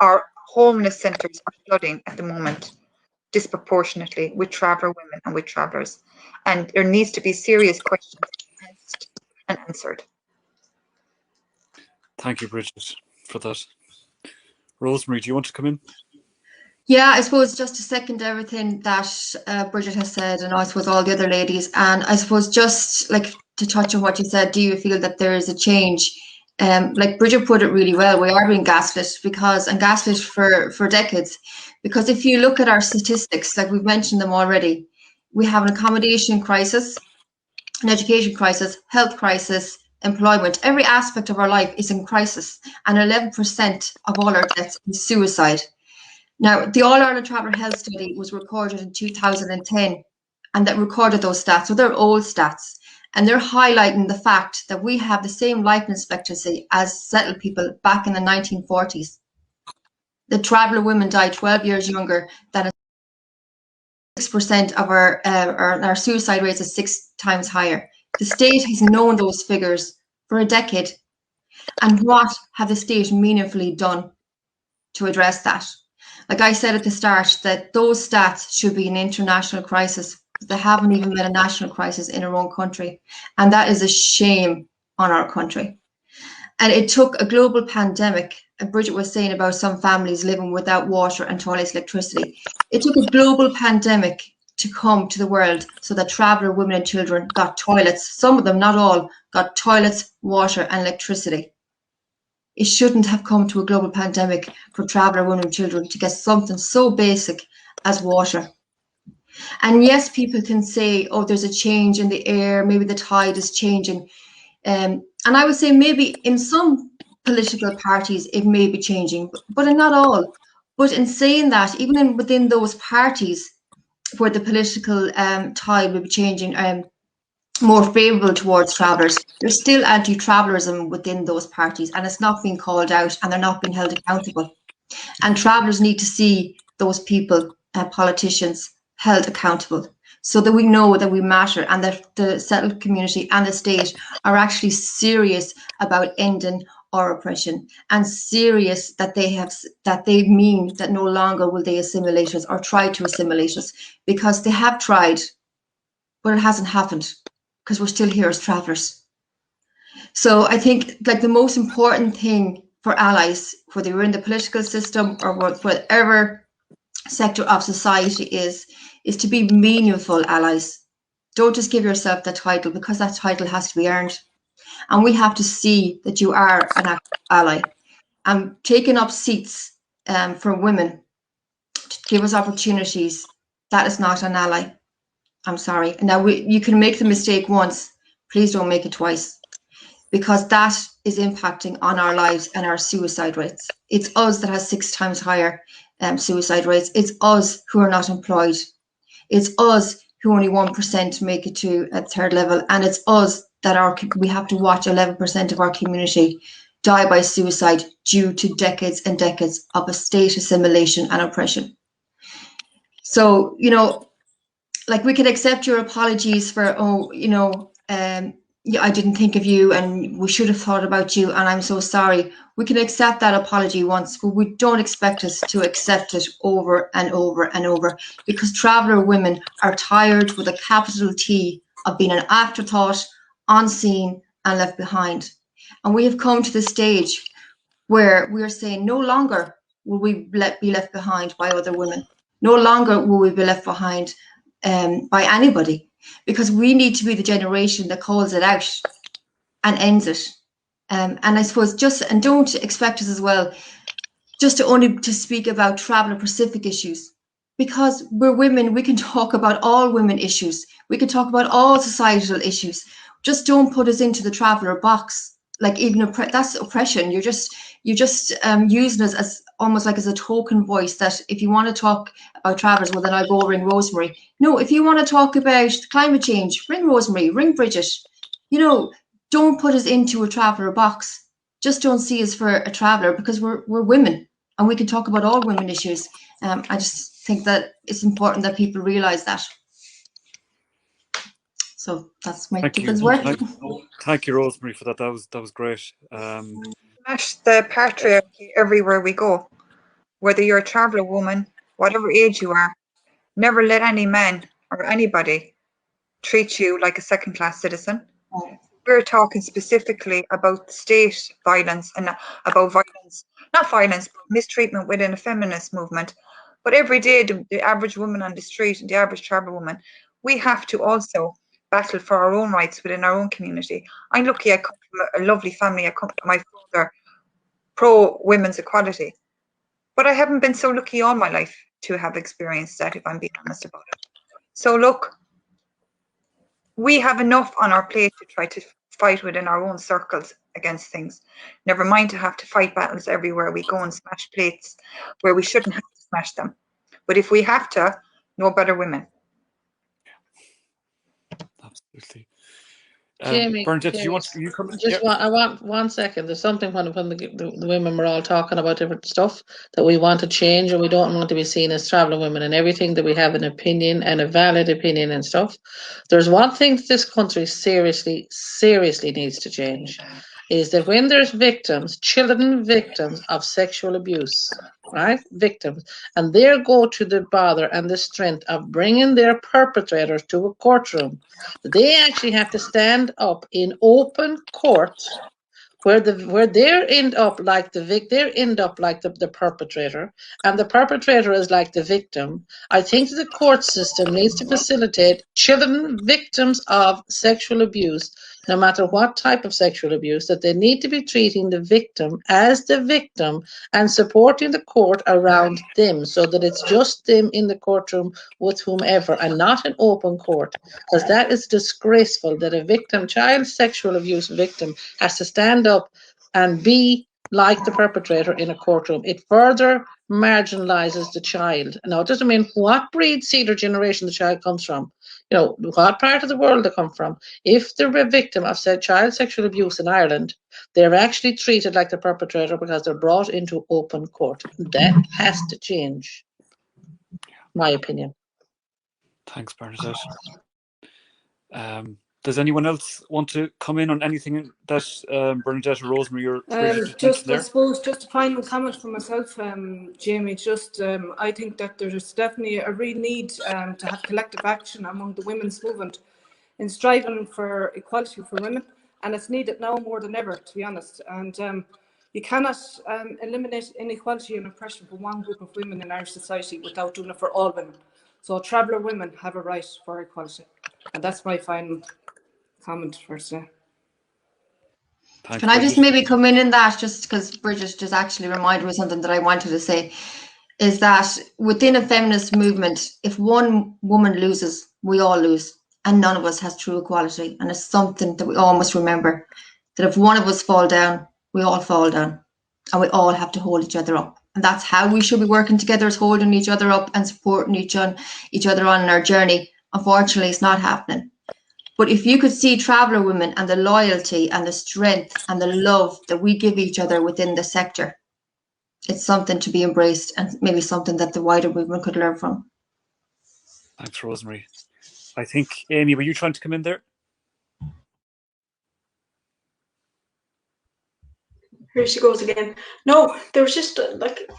Our homeless centres are flooding at the moment, disproportionately, with traveller women and with travellers. And there needs to be serious questions asked and answered. Thank you, Bridget, for that. Rosemary, do you want to come in? Yeah, I suppose just to second everything that Bridget has said, and I suppose all the other ladies, and I suppose just like to touch on what you said, do you feel that there is a change? Like Bridget put it really well, we are being gaslit gaslit for decades, because if you look at our statistics, like we've mentioned them already, we have an accommodation crisis, an education crisis, health crisis, employment. Every aspect of our life is in crisis, and 11% of all our deaths is suicide. Now, the All Ireland Traveller Health Study was recorded in 2010, and that recorded those stats. So they're old stats, and they're highlighting the fact that we have the same life expectancy as settled people back in the 1940s. The traveller women die 12 years younger than 6% of our suicide rates is 6 times higher. The state has known those figures for a decade. And what have the state meaningfully done to address that? Like I said at the start, that those stats should be an international crisis. They haven't even met a national crisis in our own country. And that is a shame on our country. And it took a global pandemic, and Bridget was saying about some families living without water and toilet electricity. It took a global pandemic to come to the world so that traveller women and children got toilets. Some of them, not all, got toilets, water and electricity. It shouldn't have come to a global pandemic for traveller women and children to get something so basic as water. And yes, people can say, oh, there's a change in the air, maybe the tide is changing. And I would say maybe in some political parties it may be changing, but in not all. But in saying that, even within those parties, where the political tide will be changing more favourable towards travellers, there's still anti-travellerism within those parties, and it's not being called out and they're not being held accountable. And travellers need to see those people, politicians, held accountable, so that we know that we matter and that the settled community and the state are actually serious about ending our oppression, and serious that they mean that no longer will they assimilate us or try to assimilate us, because they have tried, but it hasn't happened, because we're still here as travellers. So I think like the most important thing for allies, whether you're in the political system or whatever sector of society, is to be meaningful allies. Don't just give yourself that title, because that title has to be earned. And we have to see that you are an active ally. And taking up seats for women to give us opportunities, that is not an ally. I'm sorry. Now, you can make the mistake once. Please don't make it twice, because that is impacting on our lives and our suicide rates. It's us that has 6 times higher suicide rates. It's us who are not employed. It's us who only 1% make it to a 3rd level. And it's us that we have to watch 11% of our community die by suicide due to decades and decades of a state assimilation and oppression. So, you know, like, we could accept your apologies for, yeah, I didn't think of you and we should have thought about you and I'm so sorry. We can accept that apology once, but we don't expect us to accept it over and over and over, because traveller women are tired with a capital T of being an afterthought, unseen and left behind. And we have come to the stage where we are saying no longer will we be left behind by other women. No longer will we be left behind by anybody, because we need to be the generation that calls it out and ends it. And I suppose and don't expect us as well just to speak about traveller Pacific issues, because we're women. We can talk about all women issues. We can talk about all societal issues. Just don't put us into the traveller box. Like, even that's oppression. You're just using us as almost like as a token voice, that if you want to talk about travellers, well, then I'll go ring Rosemary. No, if you want to talk about climate change, ring Rosemary, ring Bridget. You know, don't put us into a traveller box. Just don't see us for a traveller, because we're women and we can talk about all women issues. I just think that it's important that people realise that. So that's my difference work. Thank you, Rosemary, for that. That was great. Smash the patriarchy everywhere we go. Whether you're a traveller woman, whatever age you are, never let any man or anybody treat you like a second-class citizen. We're talking specifically about state violence and about violence, not violence, but mistreatment within a feminist movement. But every day, the average woman on the street and the average traveller woman, we have to also battle for our own rights within our own community. I'm lucky I come from a lovely family. I come from my father, pro-women's equality. But I haven't been so lucky all my life to have experienced that, if I'm being honest about it. So look, we have enough on our plate to try to fight within our own circles against things. Never mind to have to fight battles everywhere we go and smash plates where we shouldn't have to smash them. But if we have to, no better women. Absolutely. Jamie, Bernadette, you come in? I want 1 second. There's something when the women were all talking about different stuff that we want to change, and we don't want to be seen as traveller women, and everything that we have an opinion and a valid opinion and stuff. There's one thing that this country seriously needs to change, is that when there's children victims of sexual abuse, right? Victims, and they go to the bother and the strength of bringing their perpetrators to a courtroom, they actually have to stand up in open court where they end up like the perpetrator, and the perpetrator is like the victim. I think the court system needs to facilitate children victims of sexual abuse, no matter what type of sexual abuse, that they need to be treating the victim as the victim and supporting the court around them, so that it's just them in the courtroom with whomever and not an open court. Because that is disgraceful that a victim, child sexual abuse victim, has to stand up and be like the perpetrator in a courtroom. It further marginalises the child. Now, it doesn't mean what breed, seed or generation the child comes from, you know, what part of the world they come from. If they're a victim of child sexual abuse in Ireland, they're actually treated like the perpetrator because they're brought into open court. That has to change, my opinion. Thanks, Bernadette. Does anyone else want to come in on anything that Bernadette or Rosemary or Bridget just there? I suppose just a final comment from myself, Jamie. Just I think that there's definitely a real need to have collective action among the women's movement in striving for equality for women, and it's needed now more than ever, to be honest. And you cannot eliminate inequality and oppression for one group of women in Irish society without doing it for all women. So traveller women have a right for equality, and that's my final comment for today. Thanks, Can I just Bridget. maybe come in that, just because Bridget just actually reminded me something that I wanted to say, is that within a feminist movement, if one woman loses, we all lose, and none of us has true equality. And it's something that we all must remember, that if one of us fall down, we all fall down, and we all have to hold each other up. And that's how we should be working together, is holding each other up and supporting each other on our journey. Unfortunately, it's not happening. But if you could see traveller women and the loyalty and the strength and the love that we give each other within the sector, it's something to be embraced, and maybe something that the wider movement could learn from. Thanks, Rosemary. I think, Amy, were you trying to come in there? Here she goes again. No, there was just like,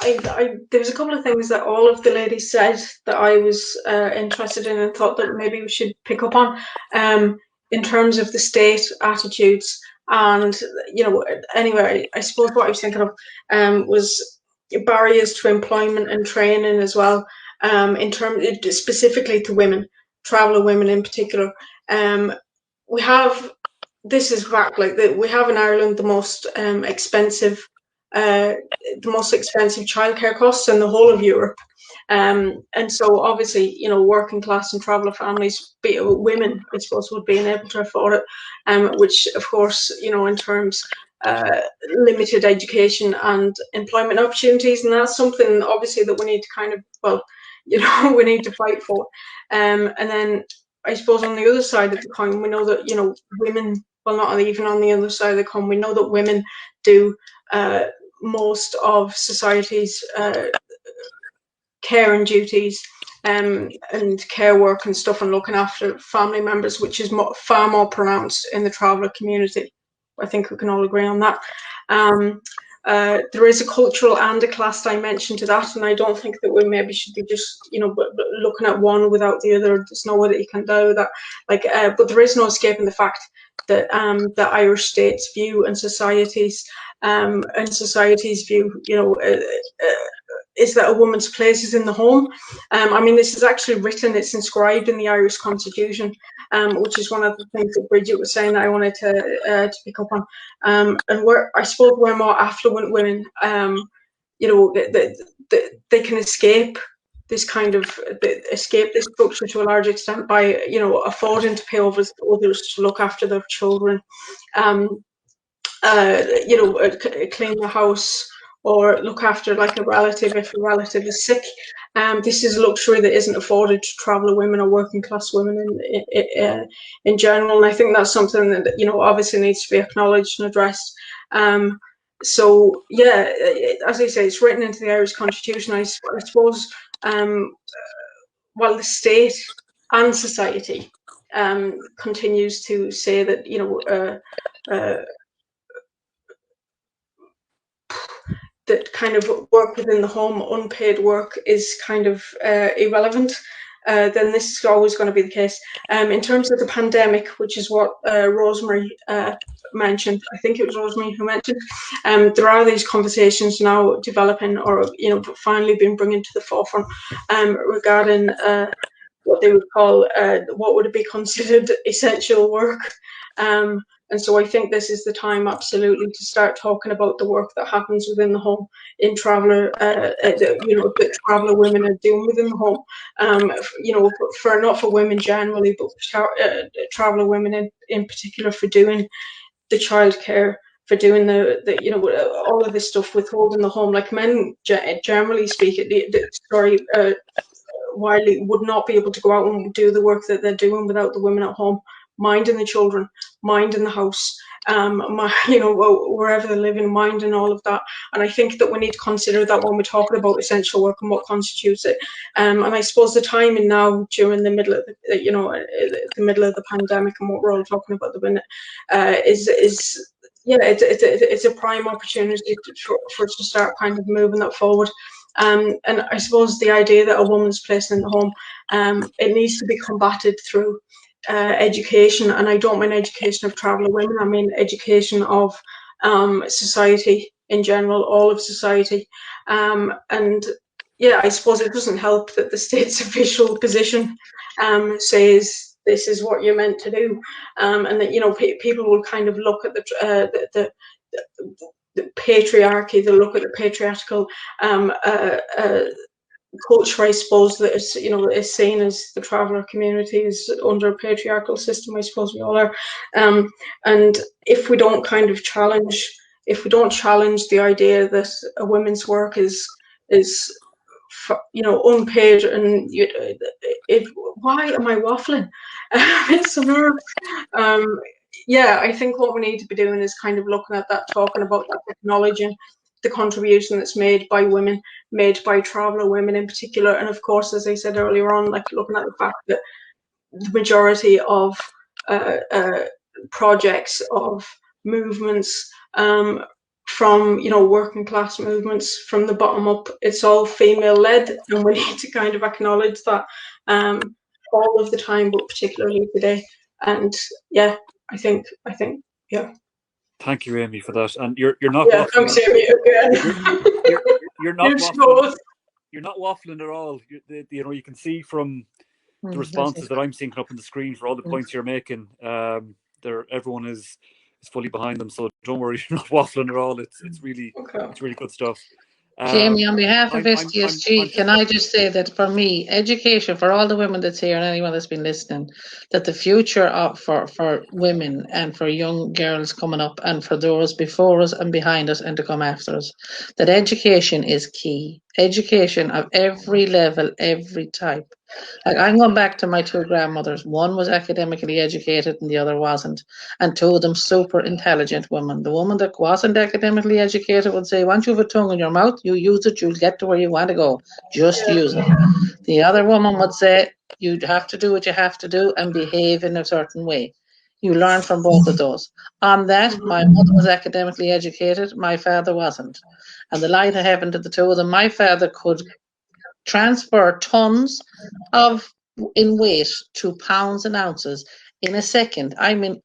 there was a couple of things that all of the ladies said that I was interested in and thought that maybe we should pick up on, in terms of the state attitudes. And, you know, anyway, I suppose what I was thinking of was barriers to employment and training as well, in terms specifically to women, traveller women in particular. We have, this is fact, like we have in Ireland the most expensive childcare costs in the whole of Europe. And so obviously, you know, working class and traveller families, women, I suppose, would be unable to afford it, which of course, you know, in terms limited education and employment opportunities, and that's something obviously that we need to kind of, well, you know, we need to fight for. And then I suppose on the other side of the coin, we know that, you know, women, well, not even on the other side of the coin, we know that women do most of society's care and duties, and care work and stuff, and looking after family members, which is far more pronounced in the traveller community. I think we can all agree on that. There is a cultural and a class dimension to that, and I don't think that we maybe should be just, you know, looking at one without the other. There's no way that you can do that. Like, but there is no escaping the fact that the Irish state's view and society's view, you know, is that a woman's place is in the home. I mean, this is actually written, it's inscribed in the Irish Constitution, which is one of the things that Bridget was saying that I wanted to pick up on. And I suppose we're more affluent women, you know, they can escape this kind of, escape this structure to a large extent by, you know, affording to pay others to look after their children, you know, clean the house, or look after like a relative if a relative is sick. This is a luxury that isn't afforded to traveller women or working class women in general. And I think that's something that, you know, obviously needs to be acknowledged and addressed. So yeah, as I say, it's written into the Irish Constitution. I suppose while the state and society continues to say that, you know, that kind of work within the home, unpaid work, is kind of irrelevant, then this is always going to be the case. In terms of the pandemic, which is what Rosemary mentioned, I think it was Rosemary who mentioned, there are these conversations now developing, or, you know, finally being brought to the forefront, regarding what they would call, what would be considered essential work. And so I think this is the time, absolutely, to start talking about the work that happens within the home in traveller, you know, that traveller women are doing within the home. You know, for not for women generally, but traveller women in particular, for doing the childcare for doing the you know, all of this stuff, withholding the home. Like men, generally speaking, Wiley would not be able to go out and do the work that they're doing without the women at home, minding the children, minding the house, you know, wherever they're living, minding all of that. And I think that we need to consider that when we're talking about essential work and what constitutes it. And I suppose the timing now during the middle of the, you know, the middle of the pandemic and what we're all talking about at the minute, is yeah, it's a prime opportunity for us to start kind of moving that forward. And I suppose the idea that a woman's placed in the home, it needs to be combated through education. And I don't mean education of traveller women, I mean education of society in general, all of society. And yeah, I suppose it doesn't help that the state's official position says this is what you're meant to do, and that, you know, people will kind of look at the patriarchy, they'll look at the patriarchal culture, I suppose, that is, you know, is seen as the traveller community is under a patriarchal system. I suppose we all are, and if we don't kind of challenge the idea that a woman's work is you know, unpaid, and why am I waffling? It's yeah, I think what we need to be doing is kind of looking at that, talking about that, acknowledging the contribution that's made by women, made by traveller women in particular. And of course, as I said earlier on, like looking at the fact that the majority of projects, of movements, from, you know, working class movements from the bottom up, it's all female led, and we need to kind of acknowledge that all of the time, but particularly today. And yeah, I think yeah. Thank you, Amy, for that. And you're not waffling. Thanks, Amy, again. You're not waffling. You're not waffling at all. You know, you can see from the responses that I'm seeing up on the screen for all the points you're making. Everyone is fully behind them, so don't worry, you're not waffling at all. It's really good stuff. Jamie, on behalf of STSG, can I just say that for me, education for all the women that's here and anyone that's been listening, that the future for women and for young girls coming up and for those before us and behind us and to come after us, that education is key. Education of every level, every type. Like, I'm going back to my two grandmothers. One was academically educated and the other wasn't. And two of them super intelligent women. The woman that wasn't academically educated would say, once you have a tongue in your mouth, you use it, you'll get to where you want to go. Just use it. The other woman would say, you have to do what you have to do and behave in a certain way. You learn from both of those. On that, my mother was academically educated, my father wasn't. And the light of heaven to the two of them, my father could transfer tons in weight to pounds and ounces in a second. I mean,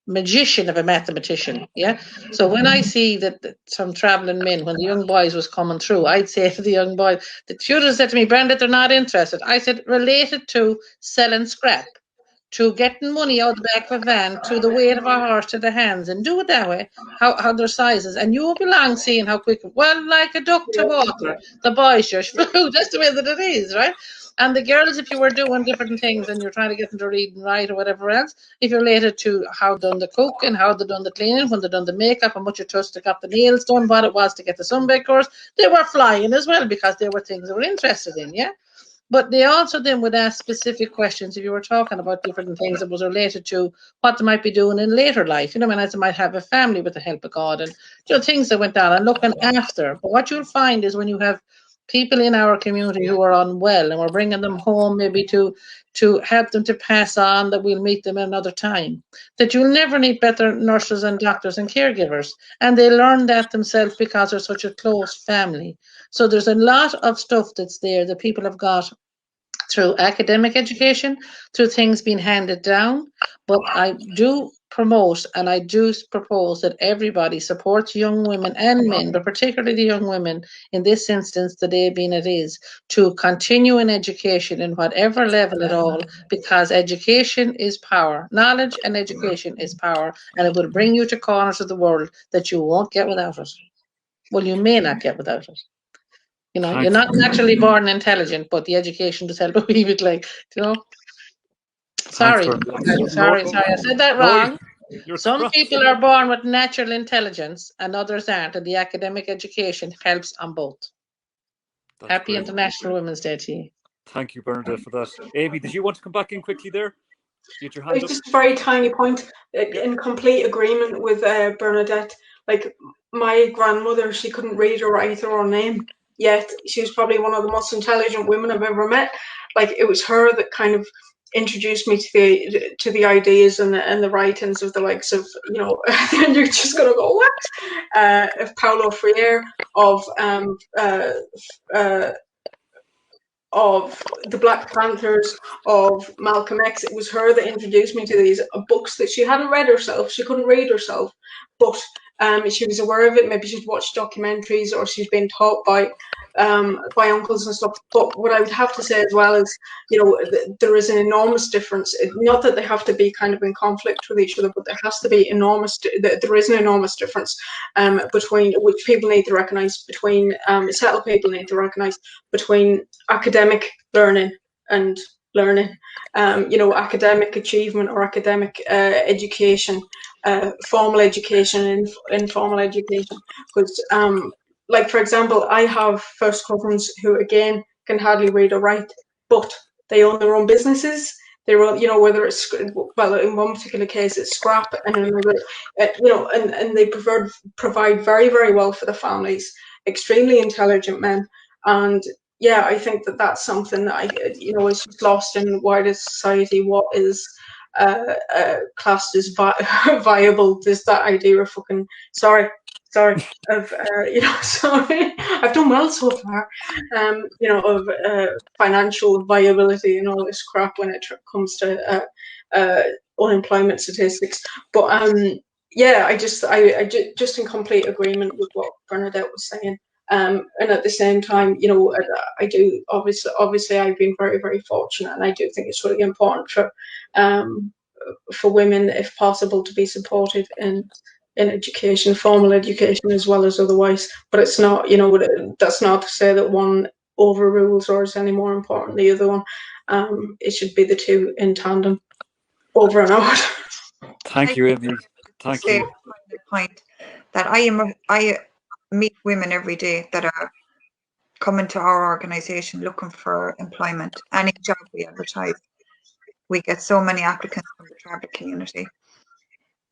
magician of a mathematician, yeah? So when I see that some travelling men, when the young boys was coming through, I'd say to the young boys, the tutors said to me, Brenda, they're not interested. I said, related to selling scrap, to getting money out the back of a van, to the weight of a horse to the hands, and do it that way, how their sizes. And you will be long seeing how quick, well, like a duck to water, the boys just flew, just the way that it is, right? And the girls, if you were doing different things and you're trying to get them to read and write or whatever else, if you're related to how done the cooking, how they done the cleaning, when they done the makeup, how much it took to get the nails done, what it was to get the sunbed course, they were flying as well because they were things they were interested in, yeah? But they also then would ask specific questions if you were talking about different things that was related to what they might be doing in later life. You know, I mean, as they might have a family with the help of God and, you know, things that went on and looking after. But what you'll find is when you have people in our community who are unwell and we're bringing them home maybe to help them to pass on, that we'll meet them another time, that you'll never need better nurses and doctors and caregivers. And they learn that themselves because they're such a close family. So there's a lot of stuff that's there that people have got through academic education, through things being handed down. But I do promote and I do propose that everybody supports young women and men, but particularly the young women in this instance, today being it is, to continue in education in whatever level at all, because education is power. Knowledge and education is power, and it will bring you to corners of the world that you won't get without it. Well, you may not get without it. You know, you're not naturally born intelligent, but the education does help a wee bit, like, you know. Sorry, I said that wrong. Some people are born with natural intelligence and others aren't, and the academic education helps on both. That's Happy great. International Women's Day to you. Thank you, Bernadette, for that. Amy, did you want to come back in quickly there? Get your hand Like, up. just a very tiny point, in complete agreement with Bernadette. Like, my grandmother, she couldn't read or write her own name, yet she was probably one of the most intelligent women I've ever met. Like, it was her that kind of introduced me to the ideas and the writings of the likes of, you know, and you're just gonna go, what? Of Paulo Freire, of the Black Panthers, of Malcolm X. It was her that introduced me to these books that she hadn't read herself. She couldn't read herself, but she was aware of it. Maybe she'd watched documentaries or she's been taught by uncles and stuff. But what I would have to say as well is, you know, there is an enormous difference. Not that they have to be kind of in conflict with each other, but there has to be enormous. There is an enormous difference between, which people need to recognise, between settled people need to recognise, between academic learning and learning. You know, academic achievement or academic education, formal education and informal education. Because like, for example, I have first cousins who, again, can hardly read or write, but they own their own businesses. They run, you know, whether it's, well, in one particular case, it's scrap, and in another, you know, and they provide very, very well for the families. Extremely intelligent men, and yeah, I think that that's something that you know, is just lost in wider society. What is classed as viable? There's that idea of fucking of you know, sorry, I've done well so far. You know, of financial viability and all this crap when it comes to unemployment statistics. But yeah, I just in complete agreement with what Bernadette was saying. And at the same time, you know, I do obviously I've been very, very fortunate, and I do think it's really important for women, if possible, to be supported in education, formal education as well as otherwise. But it's not, you know, that's not to say that one overrules or is any more important than the other one. It should be the two in tandem, over and out. Thank you, Amy. Thank you. Point that I meet women every day that are coming to our organisation looking for employment. Any job we advertise, we get so many applicants from the traveller community.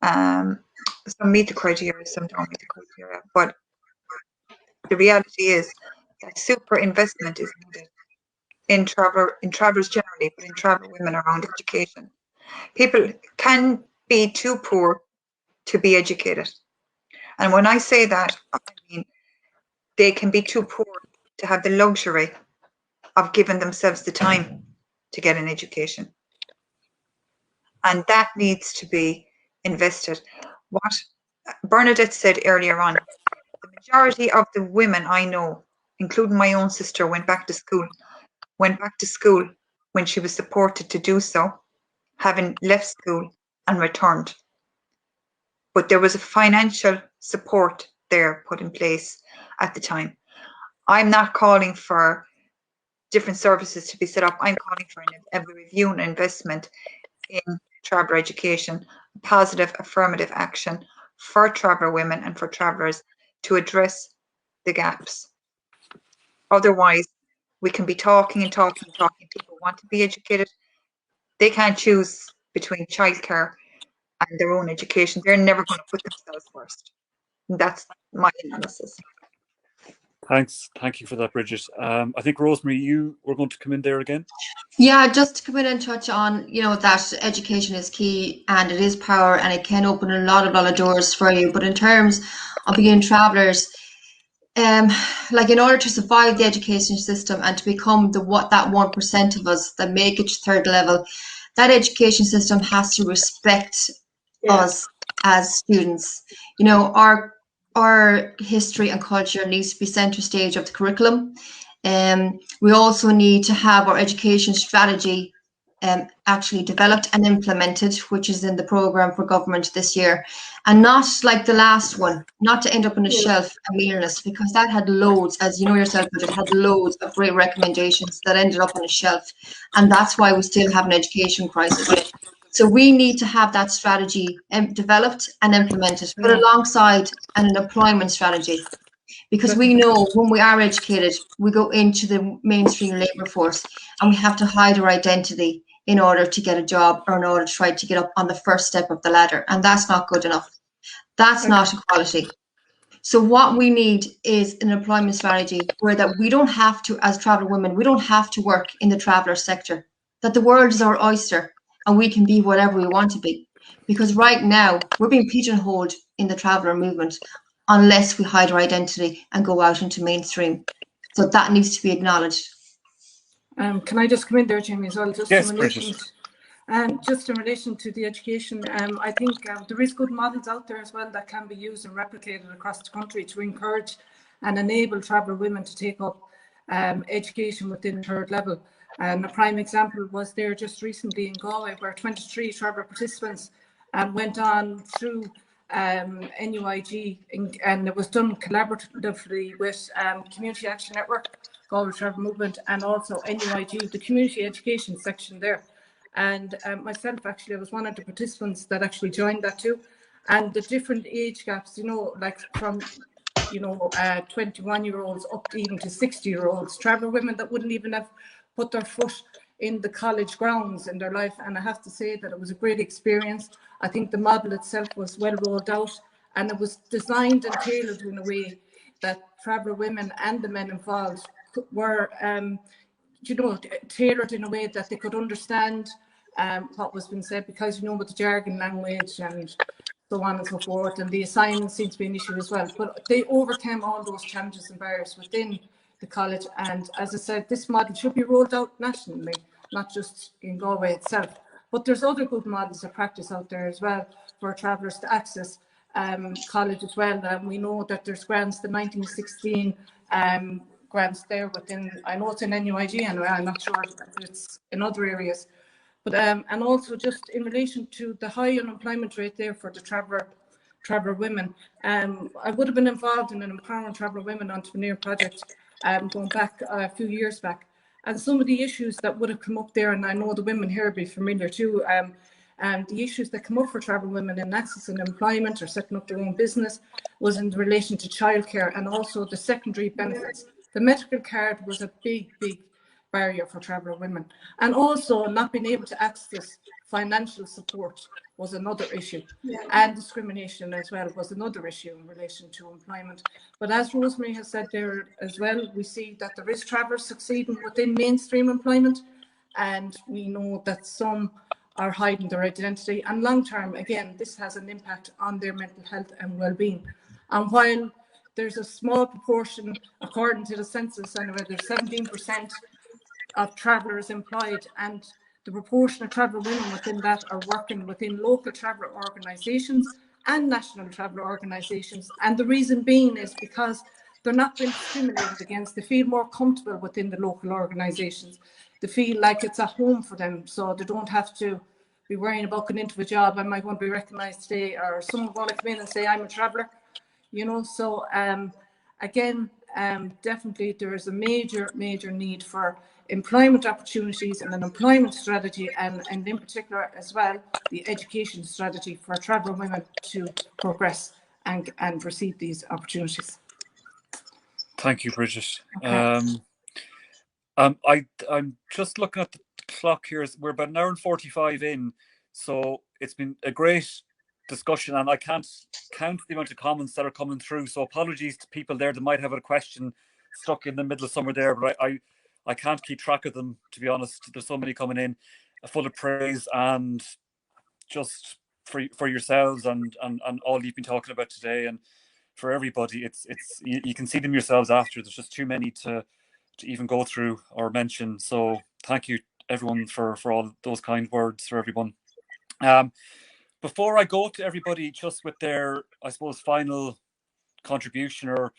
Some meet the criteria, some don't meet the criteria. But the reality is that super investment is needed in travellers generally, but in traveller women around education. People can be too poor to be educated. And when I say that, I mean they can be too poor to have the luxury of giving themselves the time to get an education. And that needs to be invested. What Bernadette said earlier on, the majority of the women I know, including my own sister, went back to school when she was supported to do so, having left school and returned. But there was a financial support there put in place at the time. I'm not calling for different services to be set up. I'm calling for a review and investment in traveller education, positive affirmative action for traveller women and for travellers to address the gaps. Otherwise, we can be talking. People want to be educated. They can't choose between childcare and their own education. They're never going to put themselves first. That's my analysis. Thanks. Thank you for that, Bridget. I think, Rosemary, you were going to come in there again. Yeah, just to come in and touch on, you know, that education is key and it is power and it can open a lot of doors for you. But in terms of being travellers, like in order to survive the education system and to become that 1% of us that make it to third level, that education system has to respect us as students. You know, our history and culture needs to be centre stage of the curriculum. We also need to have our education strategy actually developed and implemented, which is in the programme for government this year, and not like the last one, not to end up on a shelf and meaningless, because that had loads, as you know yourself, but it had loads of great recommendations that ended up on a shelf, and that's why we still have an education crisis. So we need to have that strategy developed and implemented, but alongside an employment strategy. Because we know when we are educated, we go into the mainstream labour force and we have to hide our identity in order to get a job or in order to try to get up on the first step of the ladder. And that's not good enough. That's not equality. So what we need is an employment strategy where that we don't have to, as traveller women, we don't have to work in the traveller sector, that the world is our oyster and we can be whatever we want to be. Because right now we're being pigeonholed in the traveller movement unless we hide our identity and go out into mainstream. So that needs to be acknowledged. Can I just come in there, Jamie, as well? Just yes, in relation, just in relation to the education, I think there is good models out there as well that can be used and replicated across the country to encourage and enable traveller women to take up education within third level. And a prime example was there just recently in Galway, where 23 traveller participants went on through NUIG, and it was done collaboratively with Community Action Network, Galway Travel Movement, and also NUIG, the community education section there. And myself, actually, I was one of the participants that actually joined that too. And the different age gaps, you know, like from 21-year-olds up to even to 60-year-olds, traveller women that wouldn't even have put their foot in the college grounds in their life. And I have to say that it was a great experience. I think the model itself was well rolled out, and it was designed and tailored in a way that traveller women and the men involved were, tailored in a way that they could understand what was being said, because, with the jargon language and so on and so forth, and the assignments seemed to be an issue as well. But they overcame all those challenges and barriers within the college. And as I said, this model should be rolled out nationally, not just in Galway itself. But there's other good models of practice out there as well for travellers to access college as well. We know that there's grants, the 1916 grants there within, I know it's in NUIG anyway, I'm not sure if it's in other areas. But and also just in relation to the high unemployment rate there for the traveller women, I would have been involved in an Empowering Traveller Women Entrepreneur project going back a few years back. And some of the issues that would have come up there, and I know the women here will be familiar too, the issues that come up for traveller women in accessing employment or setting up their own business was in relation to childcare and also the secondary benefits. The medical card was a big barrier for traveller women, and also not being able to access financial support was another issue, and discrimination as well was another issue in relation to employment. But as Rosemary has said there as well, we see that there is travellers succeeding within mainstream employment, and we know that some are hiding their identity, and long term, again, this has an impact on their mental health and well-being. And while there's a small proportion, according to the census anyway, there's 17% of travellers employed, and the proportion of traveller women within that are working within local traveller organisations and national traveller organisations. And the reason being is because they're not being discriminated against. They feel more comfortable within the local organisations. They feel like it's a home for them, so they don't have to be worrying about going into a job. I might want to be recognised today, or someone want to come in and say I'm a traveller, So again, definitely there is a major need for employment opportunities and an employment strategy, and in particular as well the education strategy for traveller women to progress and receive these opportunities. Thank you, Bridget. Okay. I'm just looking at the clock here. We're about an hour and 45 in, so it's been a great discussion, and I can't count the amount of comments that are coming through, so apologies to people there that might have a question stuck in the middle of somewhere there, but I can't keep track of them, to be honest. There's so many coming in, full of praise and just for yourselves and all you've been talking about today, and for everybody. It's you can see them yourselves after. There's just too many to even go through or mention. So thank you everyone for all those kind words for everyone. Before I go to everybody just with their, I suppose, final contribution, or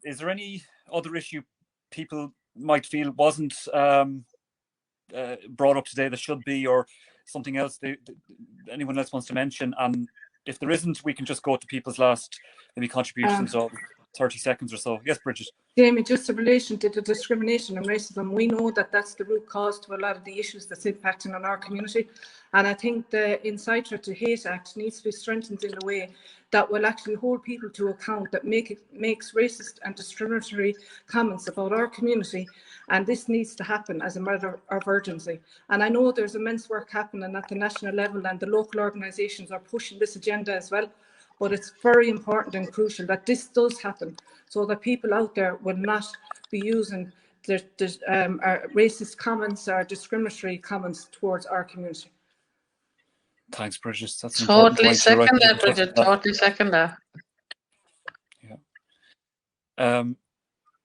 is there any other issue people might feel wasn't brought up today that should be, or something else anyone else wants to mention? And if there isn't, we can just go to people's last maybe contributions. 30 seconds or so. Yes, Bridget. Jamie, just in relation to the discrimination and racism, we know that that's the root cause to a lot of the issues that's impacting on our community. And I think the Incitement to Hate Act needs to be strengthened in a way that will actually hold people to account, that makes racist and discriminatory comments about our community. And this needs to happen as a matter of urgency. And I know there's immense work happening at the national level, and the local organisations are pushing this agenda as well. But it's very important and crucial that this does happen, so that people out there will not be using racist comments or discriminatory comments towards our community. Thanks, Bridget. That's an Totally important point. second that, Bridget. Totally second that. Yeah.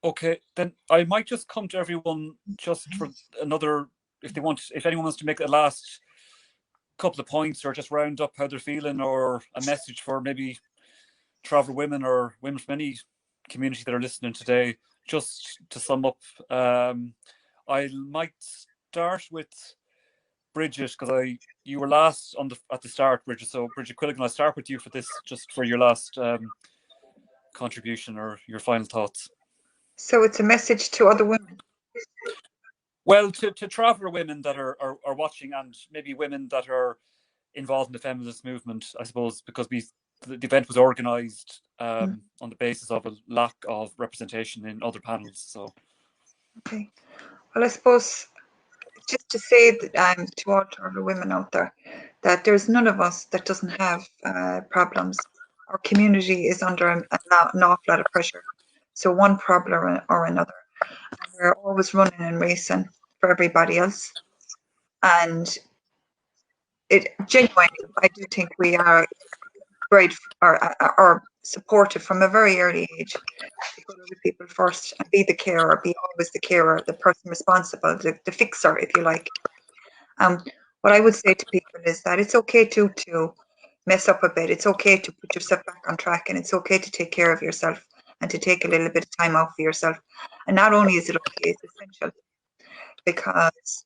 Okay, then I might just come to everyone just for another, if anyone wants to make a last couple of points or just round up how they're feeling, or a message for maybe Traveller women or women from any community that are listening today, just to sum up. I might start with Bridget, because you were last at the start, Bridget. So Brigid Quilligan, I'll start with you for this, just for your last contribution or your final thoughts. So it's a message to other women. Well, to Traveller women that are watching, and maybe women that are involved in the feminist movement, I suppose, because the event was organised on the basis of a lack of representation in other panels. So, okay. Well, I suppose just to say that to all Traveller women out there, that there's none of us that doesn't have problems. Our community is under an awful lot of pressure. So one problem or another. And we're always running and racing for everybody else. And it genuinely, I do think we are great or supported from a very early age to put other people first and be the carer, be always the carer, the person responsible, the fixer, if you like. What I would say to people is that it's okay to mess up a bit. It's okay to put yourself back on track, and it's okay to take care of yourself and to take a little bit of time out for yourself. And not only is it okay, it's essential, because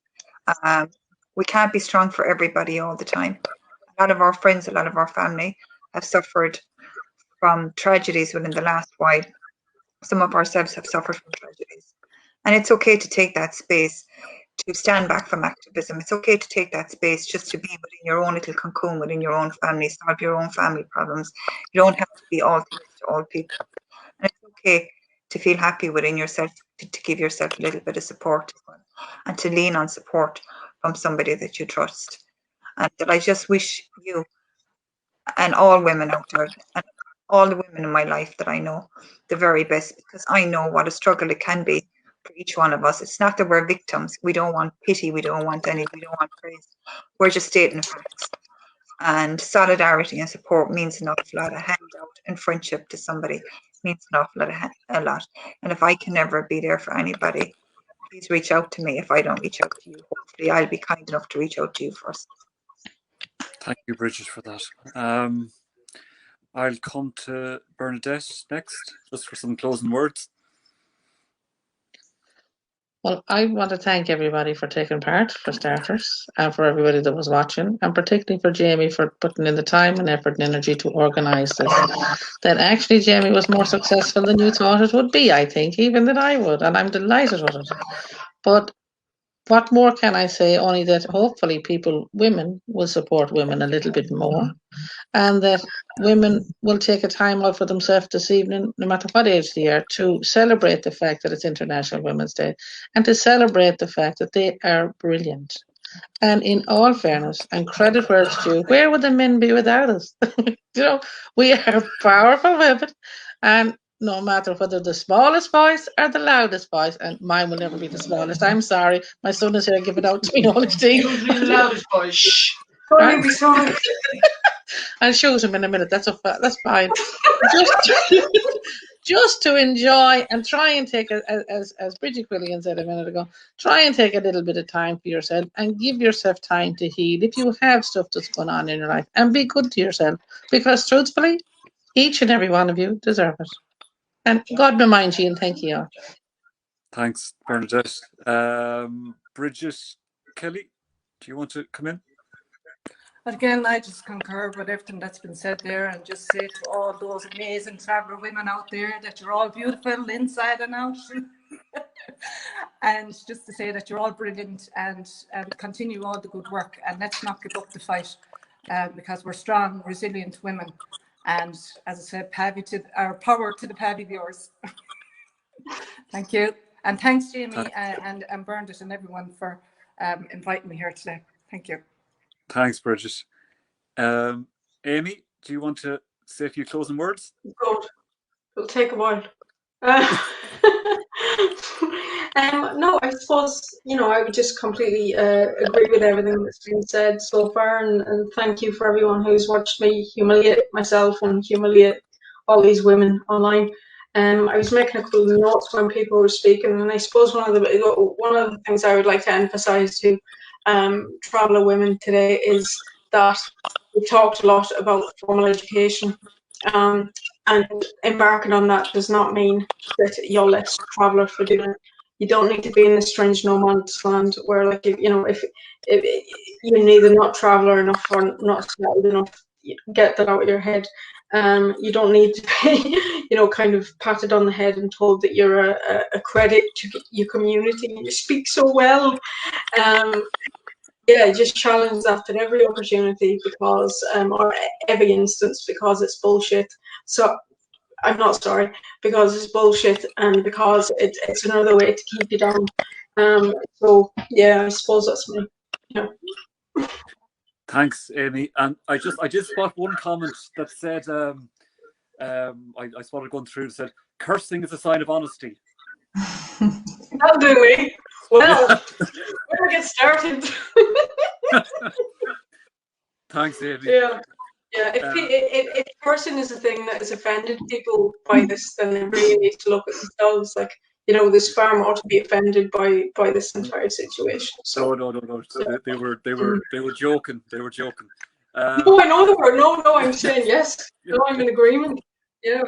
we can't be strong for everybody all the time. A lot of our friends, a lot of our family have suffered from tragedies within the last while. Some of ourselves have suffered from tragedies. And it's okay to take that space to stand back from activism. It's okay to take that space just to be within your own little cocoon, within your own family, solve your own family problems. You don't have to be all things to all people. And it's okay to feel happy within yourself, to give yourself a little bit of support as well, and to lean on support from somebody that you trust. And that I just wish you and all women out there, and all the women in my life that I know, the very best, because I know what a struggle it can be for each one of us. It's not that we're victims. We don't want pity. We don't want we don't want praise. We're just stating facts. And solidarity and support means an awful lot. A handout and friendship to somebody means an awful lot. And if I can never be there for anybody, please reach out to me. If I don't reach out to you, hopefully I'll be kind enough to reach out to you first. Thank you, Bridget, for that. I'll come to Bernadette next, just for some closing words. Well, I want to thank everybody for taking part, for starters, and for everybody that was watching, and particularly for Jamie for putting in the time and effort and energy to organise this. That actually, Jamie, was more successful than you thought it would be, I think, even than I would, and I'm delighted with it. But what more can I say? Only that hopefully women will support women a little bit more, and that women will take a time out for themselves this evening, no matter what age they are, to celebrate the fact that it's International Women's Day, and to celebrate the fact that they are brilliant. And in all fairness and credit where it's due, where would the men be without us? We are powerful women, and no matter whether the smallest voice or the loudest voice, and mine will never be the smallest. I'm sorry, my son is here giving out to me all the time. Usually the loudest voice. Shh. Don't be sorry. I'll shoot him in a minute. That's fine. Just to enjoy and try and take, as Brigid Quilligan said a minute ago, try and take a little bit of time for yourself and give yourself time to heal if you have stuff that's going on in your life, and be good to yourself, because truthfully, each and every one of you deserve it. And God be mind you, and thank you all. Thanks, Bernadette. Bridget Kelly, do you want to come in? Again, I just concur with everything that's been said there, and just say to all those amazing traveller women out there that you're all beautiful inside and out. And just to say that you're all brilliant, and continue all the good work, and let's not give up the fight, because we're strong, resilient women. And as I said, power to the Paddy Beoirs. Thank you. And thanks, Jamie, and Bernadette and everyone for inviting me here today. Thank you. Thanks, Bridget. Amy, do you want to say a few closing words? Good. It'll take a while. No, I suppose, I would just completely agree with everything that's been said so far, and thank you for everyone who's watched me humiliate myself and humiliate all these women online. I was making a couple of notes when people were speaking, and I suppose one of the things I would like to emphasise to traveller women today is that we've talked a lot about formal education, and embarking on that does not mean that you're less traveller for doing it. You don't need to be in this strange no man's land where, like, if you're neither not traveller enough or not settled enough, get that out of your head. You don't need to be, kind of patted on the head and told that you're a credit to your community and you speak so well. Just challenge that at every opportunity, because, or every instance, because it's bullshit. So I'm not sorry, because it's bullshit, and because it's another way to keep you down. So yeah, I suppose that's me. Yeah. Thanks, Amy. And I did spot one comment that said, I spotted going through, said, cursing is a sign of honesty. That'll do me. Well, where do I get started? Thanks, Amy. Yeah. If cursing is a thing that has offended people by this, then they really need to look at themselves. Like, this farm ought to be offended by this entire situation. So no. They were joking. They were joking. No, I know they were. No, I'm saying yes. No, I'm in agreement. Yeah.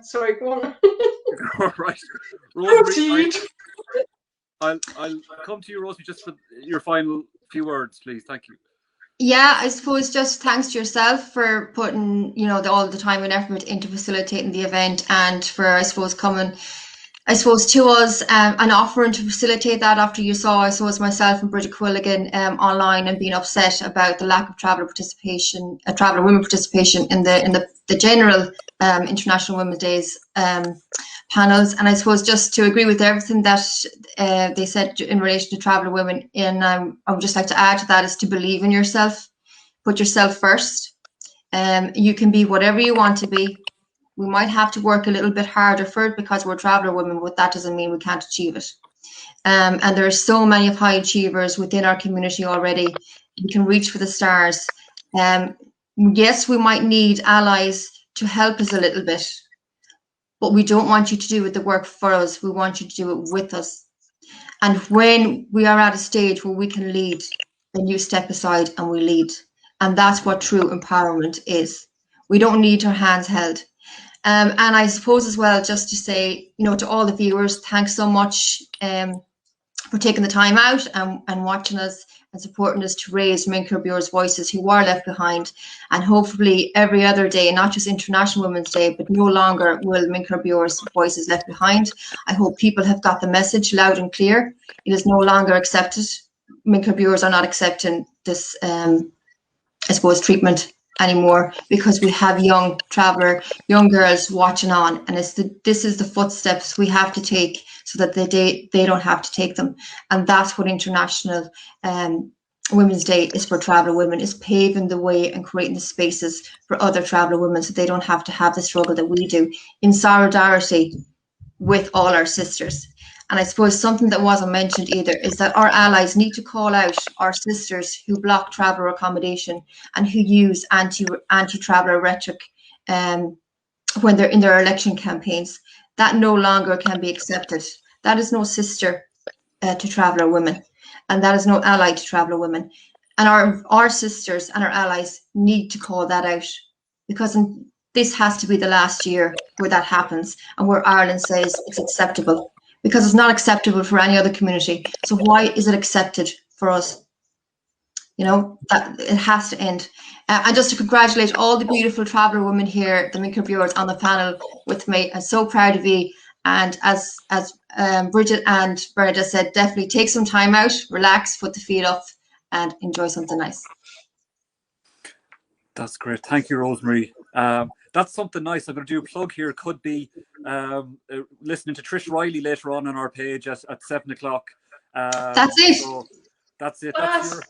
Sorry, go on. All right, Rosemary. I'll come to you, Rosemary, just for your final few words, please. Thank you. Yeah, I suppose just thanks to yourself for putting, all the time and effort into facilitating the event, and for, I suppose, coming, to us and offering to facilitate that after you saw, myself and Brigid Quilligan online, and being upset about the lack of traveller women participation in the general International Women's Days panels. And I suppose just to agree with everything that they said in relation to traveller women, and I would just like to add to that is to believe in yourself, put yourself first. You can be whatever you want to be. We might have to work a little bit harder for it because we're traveller women, but that doesn't mean we can't achieve it. And there are so many of high achievers within our community already. We can reach for the stars. Yes, we might need allies to help us a little bit, but we don't want you to do the work for us. We want you to do it with us. And when we are at a stage where we can lead, then you step aside and we lead. And that's what true empowerment is. We don't need our hands held. And I suppose as well, just to say, to all the viewers, thanks so much for taking the time out and watching us and supporting us to raise Mincéir Beoirs voices who are left behind. And hopefully every other day, not just International Women's Day, but no longer will Mincéir Beoirs voices left behind. I hope people have got the message loud and clear. It is no longer accepted. Mincéir Beoirs are not accepting this, treatment anymore, because we have young girls watching on, and this is the footsteps we have to take so that they don't have to take them. And that's what International Women's Day is for traveller women, is paving the way and creating the spaces for other traveller women so they don't have to have the struggle that we do, in solidarity with all our sisters. And I suppose something that wasn't mentioned either is that our allies need to call out our sisters who block traveller accommodation and who use anti-traveller rhetoric when they're in their election campaigns. That no longer can be accepted. That is no sister to traveller women, and that is no ally to traveller women. And our sisters and our allies need to call that out, because this has to be the last year where that happens and where Ireland says it's acceptable. Because it's not acceptable for any other community. So why is it accepted for us? You know, that it has to end. And just to congratulate all the beautiful traveller women here, the Mincéir Beoirs on the panel with me. I'm so proud of you. And as Bridget and Bernadette said, definitely take some time out, relax, put the feet up, and enjoy something nice. That's great. Thank you, Rosemary. That's something nice. I'm going to do a plug here. Could be listening to Trish Riley later on our page at 7 o'clock. That's it. So that's it. That's your.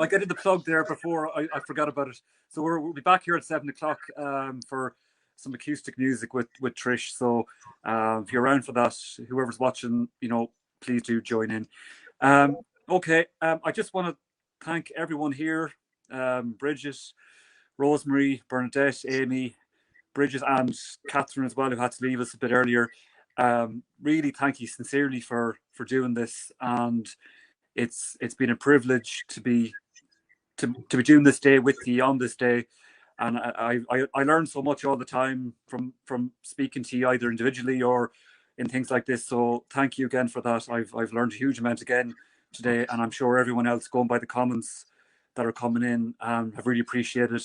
I did the plug there before. I forgot about it. So we'll be back here at 7 o'clock for some acoustic music with Trish. So if you're around for that, whoever's watching, you know, please do join in. Okay. I just want to thank everyone here. Bridget, Rosemary, Bernadette, Amy, Bridget, and Catherine as well, who had to leave us a bit earlier. Really thank you sincerely for doing this, and it's been a privilege to be doing this day with you on this day, and I learn so much all the time from speaking to you either individually or in things like this. So thank you again for that. I've learned a huge amount again today, and I'm sure everyone else, going by the comments that are coming in, have really appreciated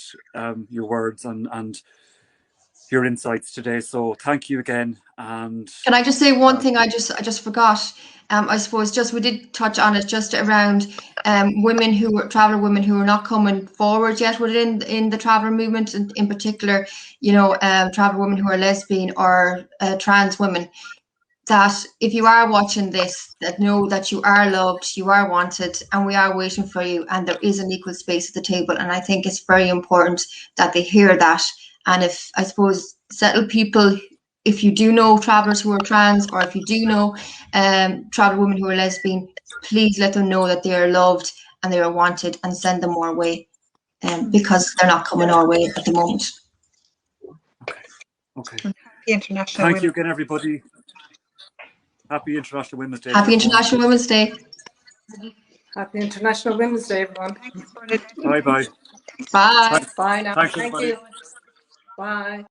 your words and your insights today. So thank you again. And can I just say one thing? I just forgot. I suppose just we did touch on it just around women who are traveller women who are not coming forward yet within in the traveller movement, and in particular, you know, traveller women who are lesbian or trans women. That if you are watching this, that know that you are loved, you are wanted, and we are waiting for you, and there is an equal space at the table. And I think it's very important that they hear that. And if, I suppose, settled people, if you do know travellers who are trans, or if you do know traveller women who are lesbian, please let them know that they are loved and they are wanted, and send them our way, because they're not coming our way at the moment. Okay. Happy International Thank you Women's again, everybody. Happy International Women's Day. Happy International Women's Day. Happy International Women's Day, everyone. Bye bye. Bye. Bye now. Thanks, Thank everybody. you. Bye.